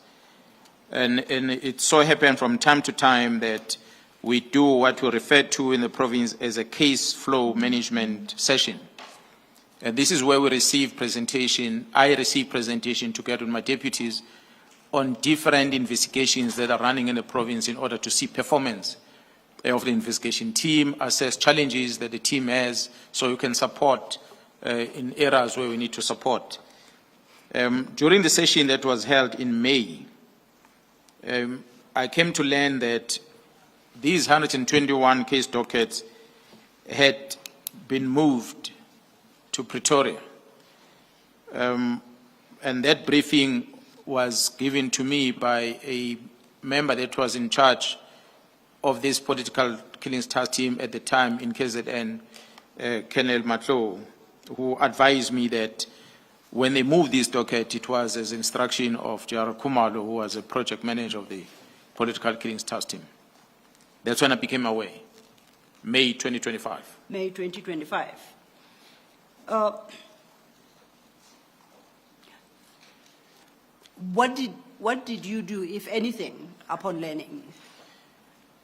And it so happened from time to time that we do what we refer to in the province as a case flow management session. And this is where we receive presentation, I receive presentation together with my deputies on different investigations that are running in the province in order to see performance of the investigation team, assess challenges that the team has, so you can support in areas where we need to support. During the session that was held in May, I came to learn that these 121 case dockets had been moved to Pretoria. And that briefing was given to me by a member that was in charge of this political killings task team at the time in KZN, Colonel Matlo, who advised me that when they moved this docket, it was as instruction of General Kumalo, who was a project manager of the political killings task team. That's when I became aware, May 2025. May 2025. What did you do, if anything, upon learning?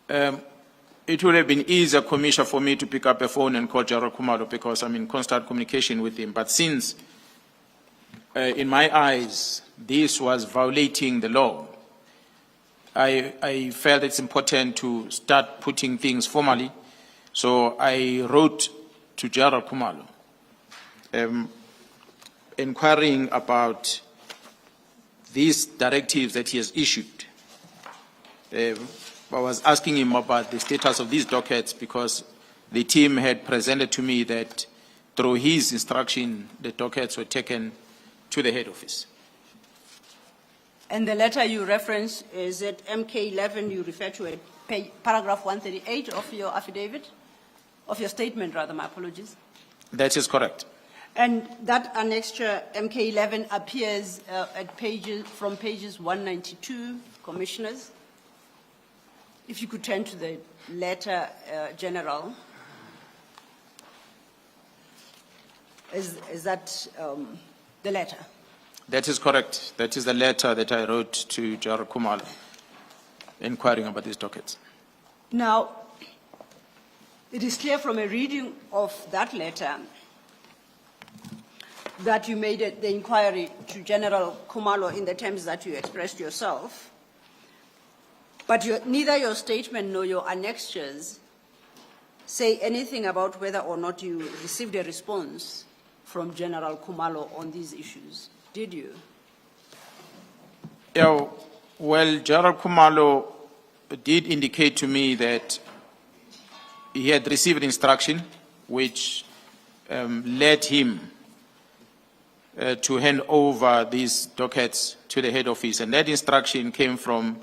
It would have been easier, Commissioner, for me to pick up a phone and call General Kumalo because I'm in constant communication with him. But since, in my eyes, this was violating the law, I felt it's important to start putting things formally. So I wrote to General Kumalo, inquiring about these directives that he has issued. I was asking him about the status of these dockets because the team had presented to me that through his instruction, the dockets were taken to the head office. And the letter you reference is at MK11, you refer to it, paragraph 138 of your affidavit, of your statement rather, my apologies. That is correct. And that annexure, MK11, appears at from pages 192, Commissioners. If you could turn to the letter, General. Is that the letter? That is correct. That is the letter that I wrote to General Kumalo, inquiring about these dockets. Now, it is clear from a reading of that letter that you made the inquiry to General Kumalo in the terms that you expressed yourself, but neither your statement nor your annexures say anything about whether or not you received a response from General Kumalo on these issues, did you? Yeah, well, General Kumalo did indicate to me that he had received instruction which led him to hand over these dockets to the head office. And that instruction came from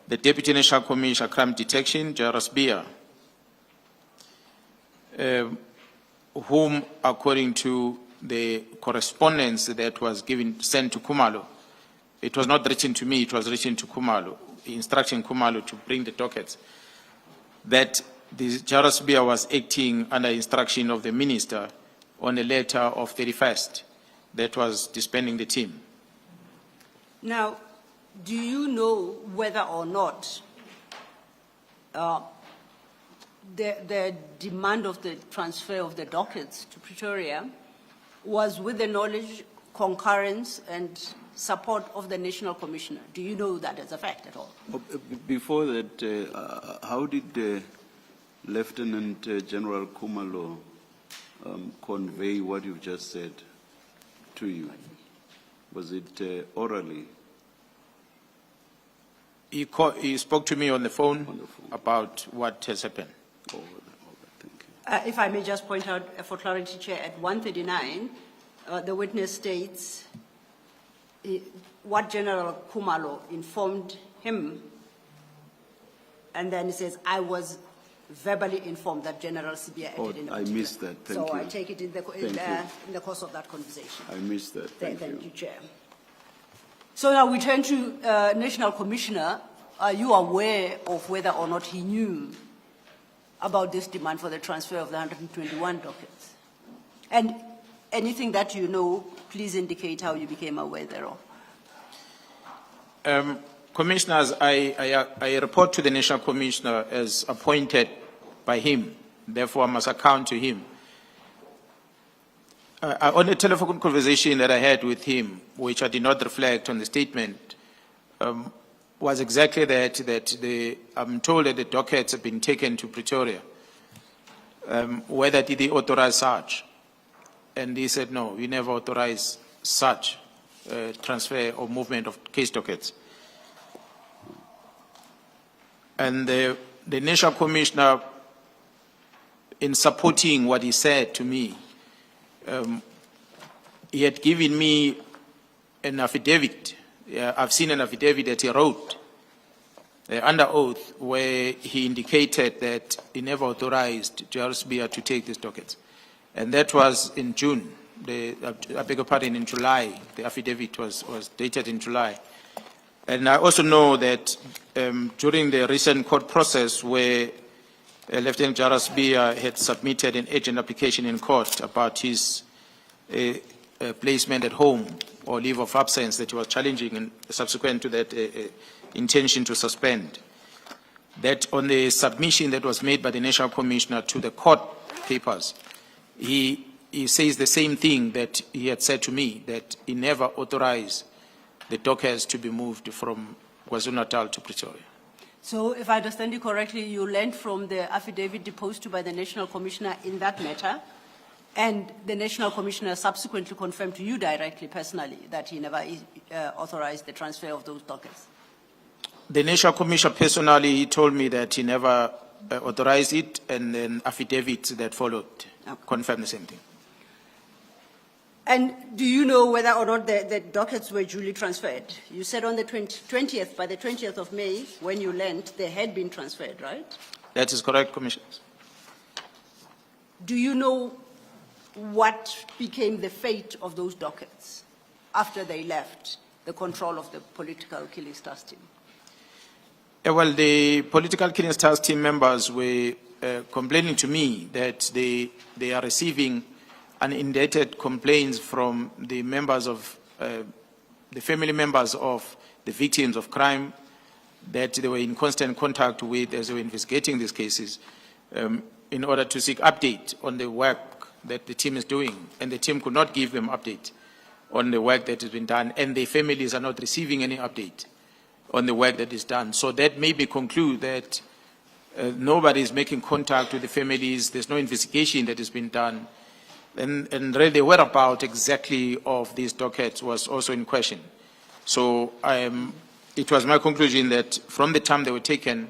the Deputy National Commissioner Crime Detection, General Sibiya, whom, according to the correspondence that was sent to Kumalo, it was not written to me, it was written to Kumalo, instructing Kumalo to bring the dockets, that the General Sibiya was acting under instruction of the minister on a letter of 31st that was disbanding the team. Now, do you know whether or not the demand of the transfer of the dockets to Pretoria was with the knowledge, concurrence, and support of the National Commissioner? Do you know that as a fact at all? Before that, how did Lieutenant General Kumalo convey what you've just said to you? Was it orally? He spoke to me on the phone about what has happened. Oh, thank you. If I may just point out, for clarity, Chair, at 139, the witness states what General Kumalo informed him, and then he says, I was verbally informed that General Sibiya acted in a I missed that. Thank you. So I take it in the course of that conversation. I missed that. Thank you. Thank you, Chair. So now we turn to National Commissioner. are you aware of whether or not he knew about this demand for the transfer of the 121 dockets? And anything that you know, please indicate how you became aware thereof. Commissioners, I report to the National Commissioner as appointed by him. Therefore, I must account to him. On a telephone conversation that I had with him, which I did not reflect on the statement, was exactly that I'm told that the dockets have been taken to Pretoria. Whether did they authorize such? And he said, no, we never authorized such transfer or movement of case dockets. And the National Commissioner, in supporting what he said to me, he had given me an affidavit. I've seen an affidavit that he wrote under oath where he indicated that he never authorized Sibiya to take these dockets. And that was in June. I beg your pardon, in July. The affidavit was dated in July. And I also know that during the recent court process where Lieutenant General Sibiya had submitted an urgent application in court about his placement at home or leave of absence that he was challenging, and subsequent to that intention to suspend, that on the submission that was made by the National Commissioner to the court papers, he says the same thing that he had said to me, that he never authorized the dockets to be moved from KwaZulu-Natal to Pretoria. So, if I understand you correctly, you learned from the affidavit deposed by the National Commissioner in that matter, and the National Commissioner subsequently confirmed to you directly, personally, that he never authorized the transfer of those dockets. The National Commissioner personally, he told me that he never authorized it, and then affidavits that followed confirmed the same thing. And do you know whether or not the dockets were duly transferred? You said on the 20th, by the 20th of May, when you learned, they had been transferred, right? That is correct, Commissioners. Do you know what became the fate of those dockets after they left the control of the political killing stars team? Well, the political killing stars team members were complaining to me that they are receiving unindicted complaints from the members of, the family members of the victims of crime that they were in constant contact with as they were investigating these cases in order to seek update on the work that the team is doing. And the team could not give them update on the work that has been done, and the families are not receiving any update on the work that is done. So that made me conclude that nobody is making contact with the families, there's no investigation that has been done, and really the whereabouts exactly of these dockets was also in question. So it was my conclusion that from the time they were taken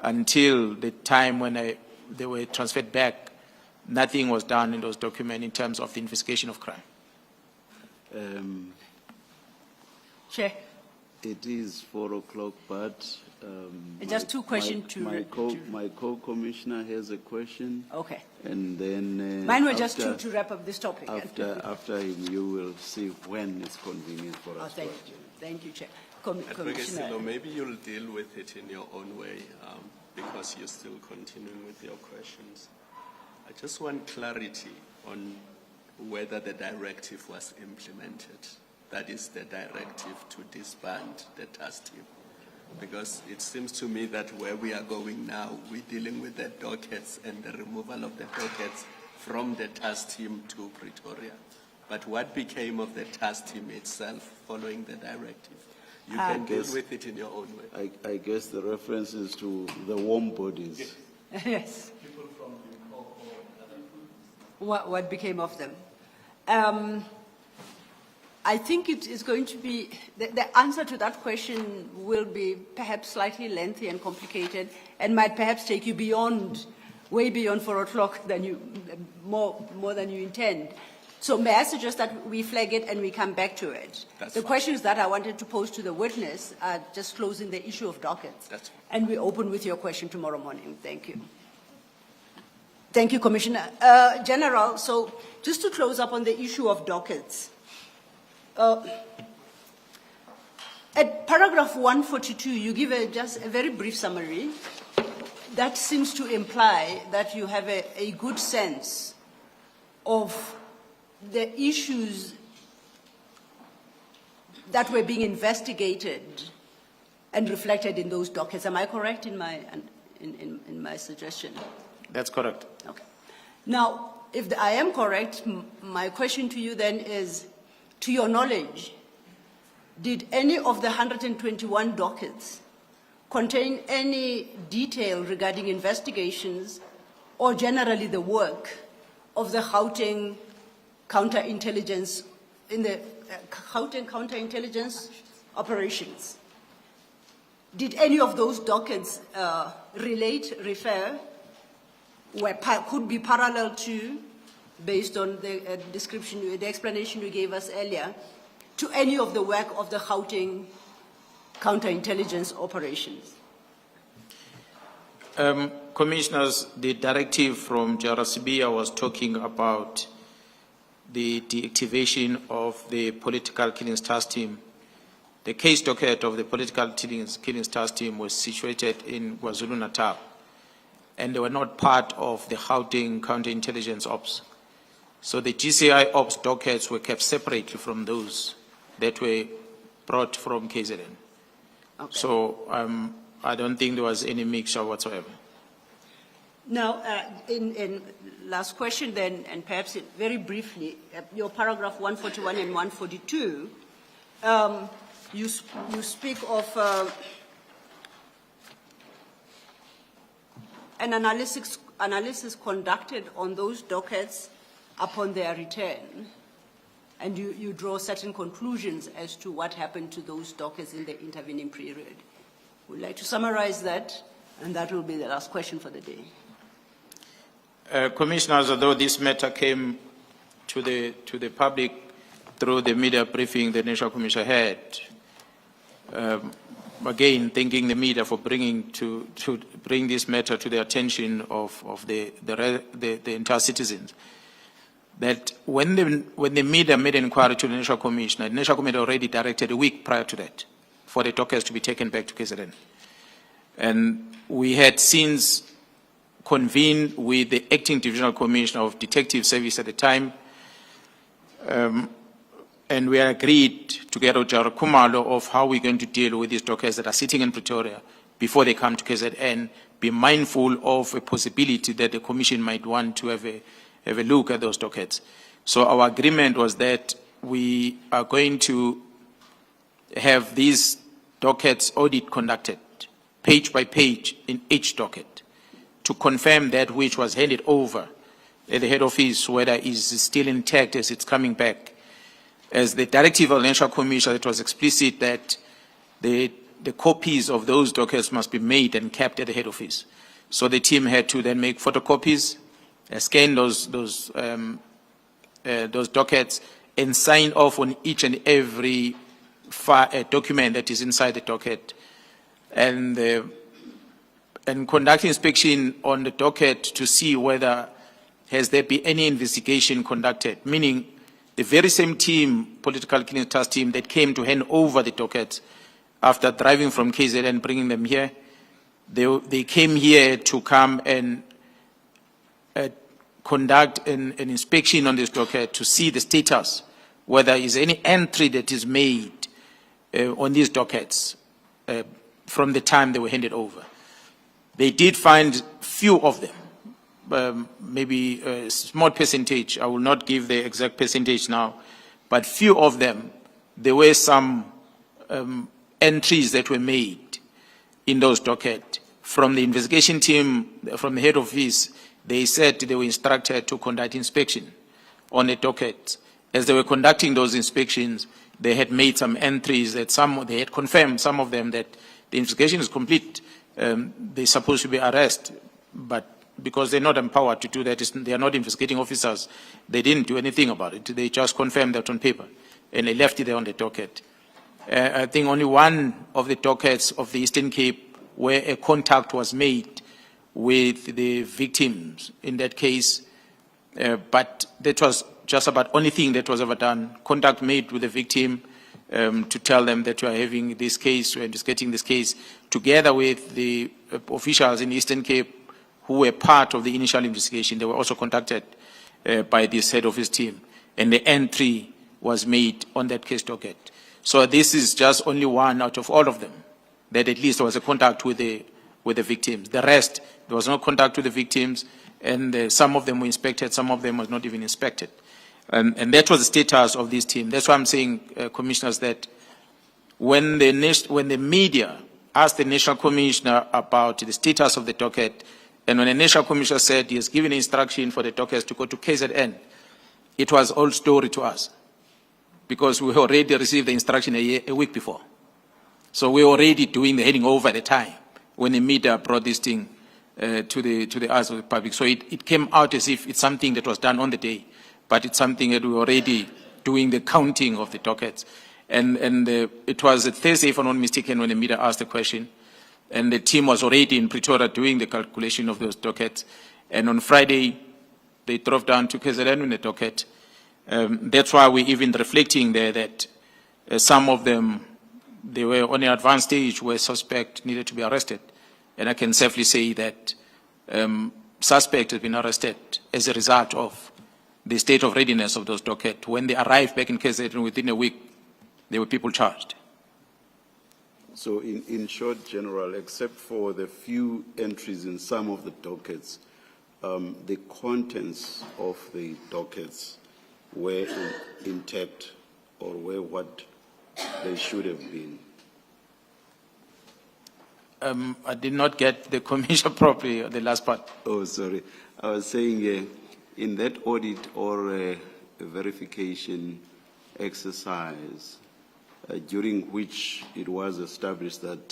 until the time when they were transferred back, nothing was done in those documents in terms of the investigation of crime. Chair. It is 4 o'clock, but just two questions my co-commissioner has a question. Okay. And then mine were just to wrap up this topic. After him, you will see when it's convenient for us. Thank you, Chair. Commissioner, maybe you'll deal with it in your own way because you're still continuing with your questions. I just want clarity on whether the directive was implemented. That is the directive to disband the task team. Because it seems to me that where we are going now, we're dealing with the dockets and the removal of the dockets from the task team to Pretoria. But what became of the task team itself following the directive? You can deal with it in your own way. I guess the reference is to the warm bodies. Yes. People from the what became of them? I think it is going to be, the answer to that question will be perhaps slightly lengthy and complicated and might perhaps take you way beyond 4 o'clock more than you intend. So may I suggest that we flag it and we come back to it? The questions that I wanted to pose to the witness are just closing the issue of dockets. And we open with your question tomorrow morning. Thank you. Thank you, Commissioner. General, so just to close up on the issue of dockets, At paragraph 142, you give just a very brief summary. That seems to imply that you have a good sense of the issues that were being investigated and reflected in those dockets. Am I correct in my suggestion? That's correct. Okay. Now, if I am correct, my question to you then is, to your knowledge, did any of the 121 dockets contain any detail regarding investigations or generally the work of the Gauteng counterintelligence in the Gauteng counterintelligence operations? Did any of those dockets refer, could be parallel to, based on the description, the explanation you gave us earlier, to any of the work of the Gauteng counterintelligence operations? Commissioners, the directive from Sibiya was talking about the deactivation of the political killings task team. The case docket of the political killings task team was situated in KwaZulu-Natal, and they were not part of the Gauteng counterintelligence ops. So the GCI ops dockets were kept separately from those that were brought from KZN. Okay. So I don't think there was any mixture whatsoever. Now, in last question then, and perhaps very briefly, your paragraph 141 and 142, you speak of an analysis conducted on those dockets upon their return, and you draw certain conclusions as to what happened to those dockets in the intervening period. Would like to summarize that, and that will be the last question for the day. Commissioners, although this matter came to the public through the media briefing the National Commission had, again, thanking the media for bring this matter to the attention of the entire citizens, that when the media made an inquiry to the National Commission had already directed a week prior to that for the dockets to be taken back to KZN. And we had since convened with the acting divisional commissioner of detective service at the time, and we agreed together with Kumalo of how we're going to deal with these dockets that are sitting in Pretoria before they come to KZN, be mindful of a possibility that the commission might want to have a look at those dockets. So our agreement was that we are going to have these dockets audit conducted, page by page in each docket, to confirm that which was handed over at the head office, whether it is still intact as it's coming back. As the directive of the National Commission, it was explicit that the copies of those dockets must be made and kept at the head office. So the team had to then make photocopies, scan those dockets, and sign off on each and every document that is inside the docket, and conduct inspection on the docket to see whether has there been any investigation conducted, meaning the very same team, political killings task team, that came to hand over the dockets after driving from KZN and bringing them here, they came here to come and conduct an inspection on this docket to see the status, whether there is any entry that is made on these dockets from the time they were handed over. They did find few of them, maybe a small percentage. I will not give the exact percentage now, but few of them, there were some entries that were made in those dockets. From the investigation team, from the head office, they said they were instructed to conduct inspection on the docket. As they were conducting those inspections, they had made some entries that they had confirmed, some of them, that the investigation is complete. They're supposed to be arrested, but because they're not empowered to do that, they are not investigating officers, they didn't do anything about it. They just confirmed that on paper, and they left it there on the docket. I think only one of the dockets of the Eastern Cape where a contact was made with the victims in that case, but that was just about only thing that was ever done. Contact made with the victim, to tell them that we are having this case, we are investigating this case, together with the officials in Eastern Cape who were part of the initial investigation. They were also contacted by this head office team, and the entry was made on that case docket. So this is just only one out of all of them, that at least there was a contact with the victims. The rest, there was no contact with the victims, and some of them were inspected, some of them was not even inspected. And that was the status of this team. That's why I'm saying, commissioners, that when the media asked the National Commissioner about the status of the docket, and when the National Commissioner said he has given instruction for the dockets to go to KZN, it was old story to us, because we already received the instruction a week before. So we were already doing the heading over at the time when the media brought this thing to the eyes of the public. So it came out as if it's something that was done on the day, but it's something that we were already doing the counting of the dockets. And it was a Thursday, if I'm not mistaken, when the media asked the question, and the team was already in Pretoria doing the calculation of those dockets. And on Friday, they drove down to KZN with the docket. That's why we're even reflecting there that some of them, they were on an advanced stage where suspect needed to be arrested. And I can safely say that suspect has been arrested as a result of the state of readiness of those dockets. When they arrived back in KZN within a week, there were people charged. So in short, General, except for the few entries in some of the dockets, the contents of the dockets were intact or were what they should have been. I did not get the commission properly, the last part. Oh, sorry. I was saying in that audit or verification exercise, during which it was established that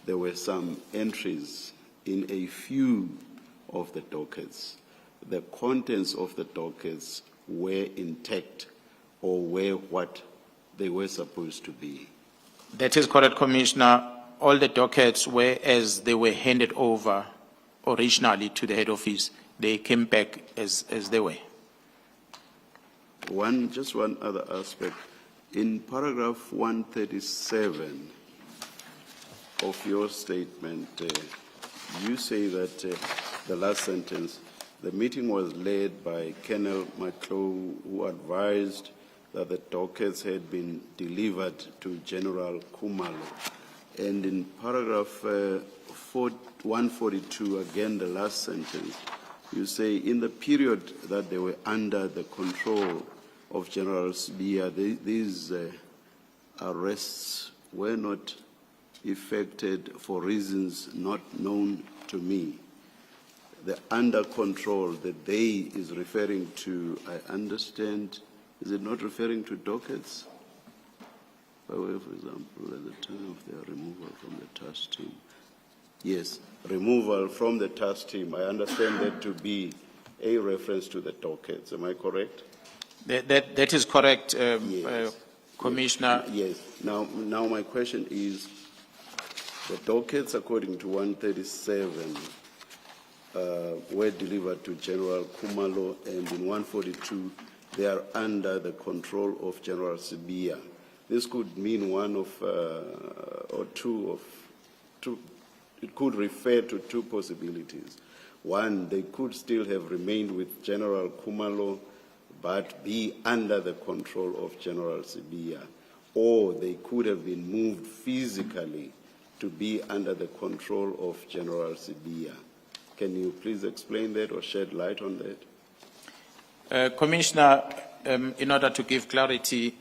there were some entries in a few of the dockets, the contents of the dockets were intact or were what they were supposed to be. That is correct, Commissioner. All the dockets were as they were handed over originally to the head office. They came back as they were. Just one other aspect. In paragraph 137 of your statement, you say that the last sentence, the meeting was led by Colonel Mkhwanazi, who advised that the dockets had been delivered to General Kumalo. And in paragraph 142, again the last sentence, you say in the period that they were under the control of General Sibiya, these arrests were not effected for reasons not known to me. The under control that they is referring to, I understand, is it not referring to dockets? By way, for example, at the time of their removal from the task team. Yes, removal from the task team. I understand that to be a reference to the dockets. Am I correct? That is correct, Yes. Commissioner. Yes. Now my question is, the dockets, according to 137, were delivered to General Kumalo, and in 142, they are under the control of General Sibiya. This could mean one of, or two of, it could refer to two possibilities. One, they could still have remained with General Kumalo, but be under the control of General Sibiya, or they could have been moved physically to be under the control of General Sibiya. Can you please explain that or shed light on that? Commissioner, in order to give clarity,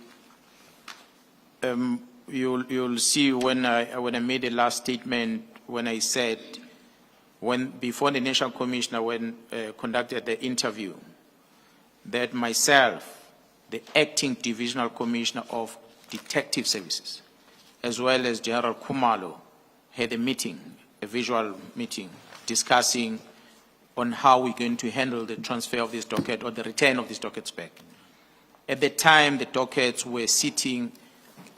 you'll see when I made the last statement, when I said, before the National Commissioner conducted the interview, that myself, the acting divisional commissioner of detective services, as well as General Kumalo, had a meeting, a visual meeting, discussing on how we're going to handle the transfer of this docket or the return of these dockets back. At the time, the dockets were sitting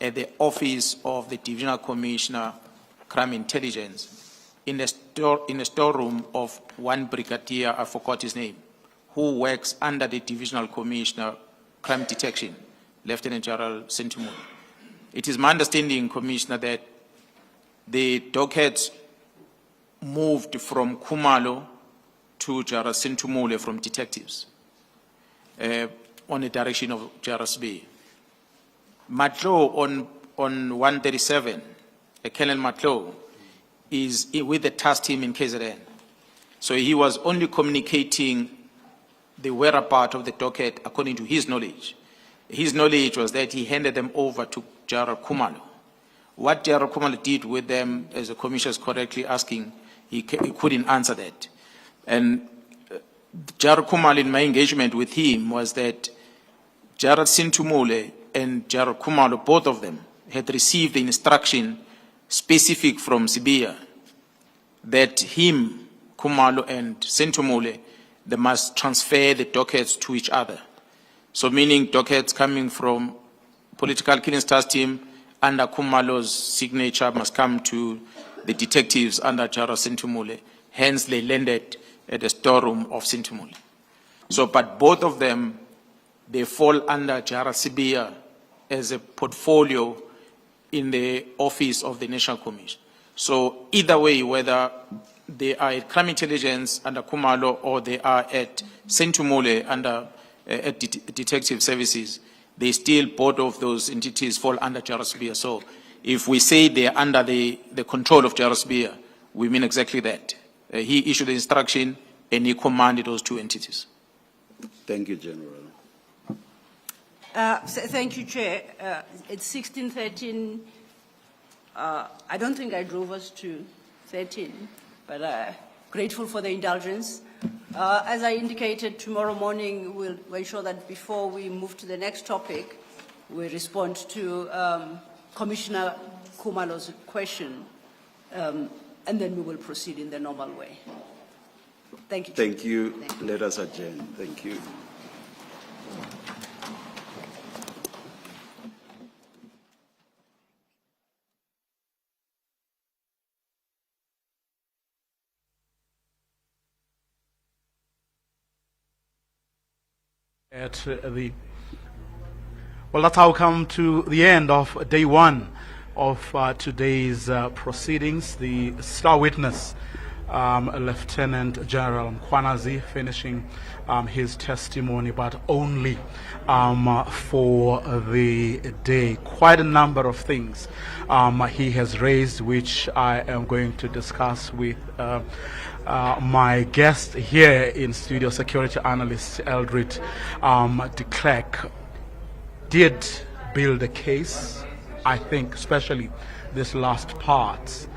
at the office of the divisional commissioner, crime intelligence, in the storeroom of one brigadier, I forgot his name, who works under the divisional commissioner, crime detection, Lieutenant General Cintum. It is my understanding, Commissioner, that the docket moved from Kumalo to General Cintum from detectives on the direction of General Sibiya. Matlo on 137, Colonel Matlo, is with the task team in KZN. So he was only communicating the whereabouts of the docket according to his knowledge. His knowledge was that he handed them over to General Kumalo. What General Kumalo did with them, as the Commissioner is correctly asking, he couldn't answer that. And General Kumalo, in my engagement with him, was that General Cintum and General Kumalo, both of them, had received the instruction specific from Sibiya that him, Kumalo, and Cintum, they must transfer the dockets to each other. So meaning dockets coming from political killings task team under Kumalo's signature must come to the detectives under General Cintum. Hence they landed at the storeroom of Cintum. So, but both of them, they fall under General Sibiya as a portfolio in the office of the National Commission. So either way, whether they are at crime intelligence under Kumalo or they are at Cintum under at detective services, they still, both of those entities fall under General Sibiya. So if we say they are under the control of General Sibiya, we mean exactly that. He issued the instruction and he commanded those two entities. Thank you, General. Thank you, Chair. It's 16:13. I don't think I drove us to 13, but grateful for the indulgence. As I indicated, tomorrow morning we'll ensure that before we move to the next topic, we respond to Commissioner Kumalo's question, and then we will proceed in the normal way. Thank you, Chair. Thank you. Let us adjourn. Thank you. Well, that's how we come to the end of day one of today's proceedings. The star witness, Lieutenant General Mkhwanazi, finishing his testimony, but only for the day. Quite a number of things he has raised, which I am going to discuss with my guest here in studio, security analyst Eldred de Klerk. Did build a case, I think, especially this last part.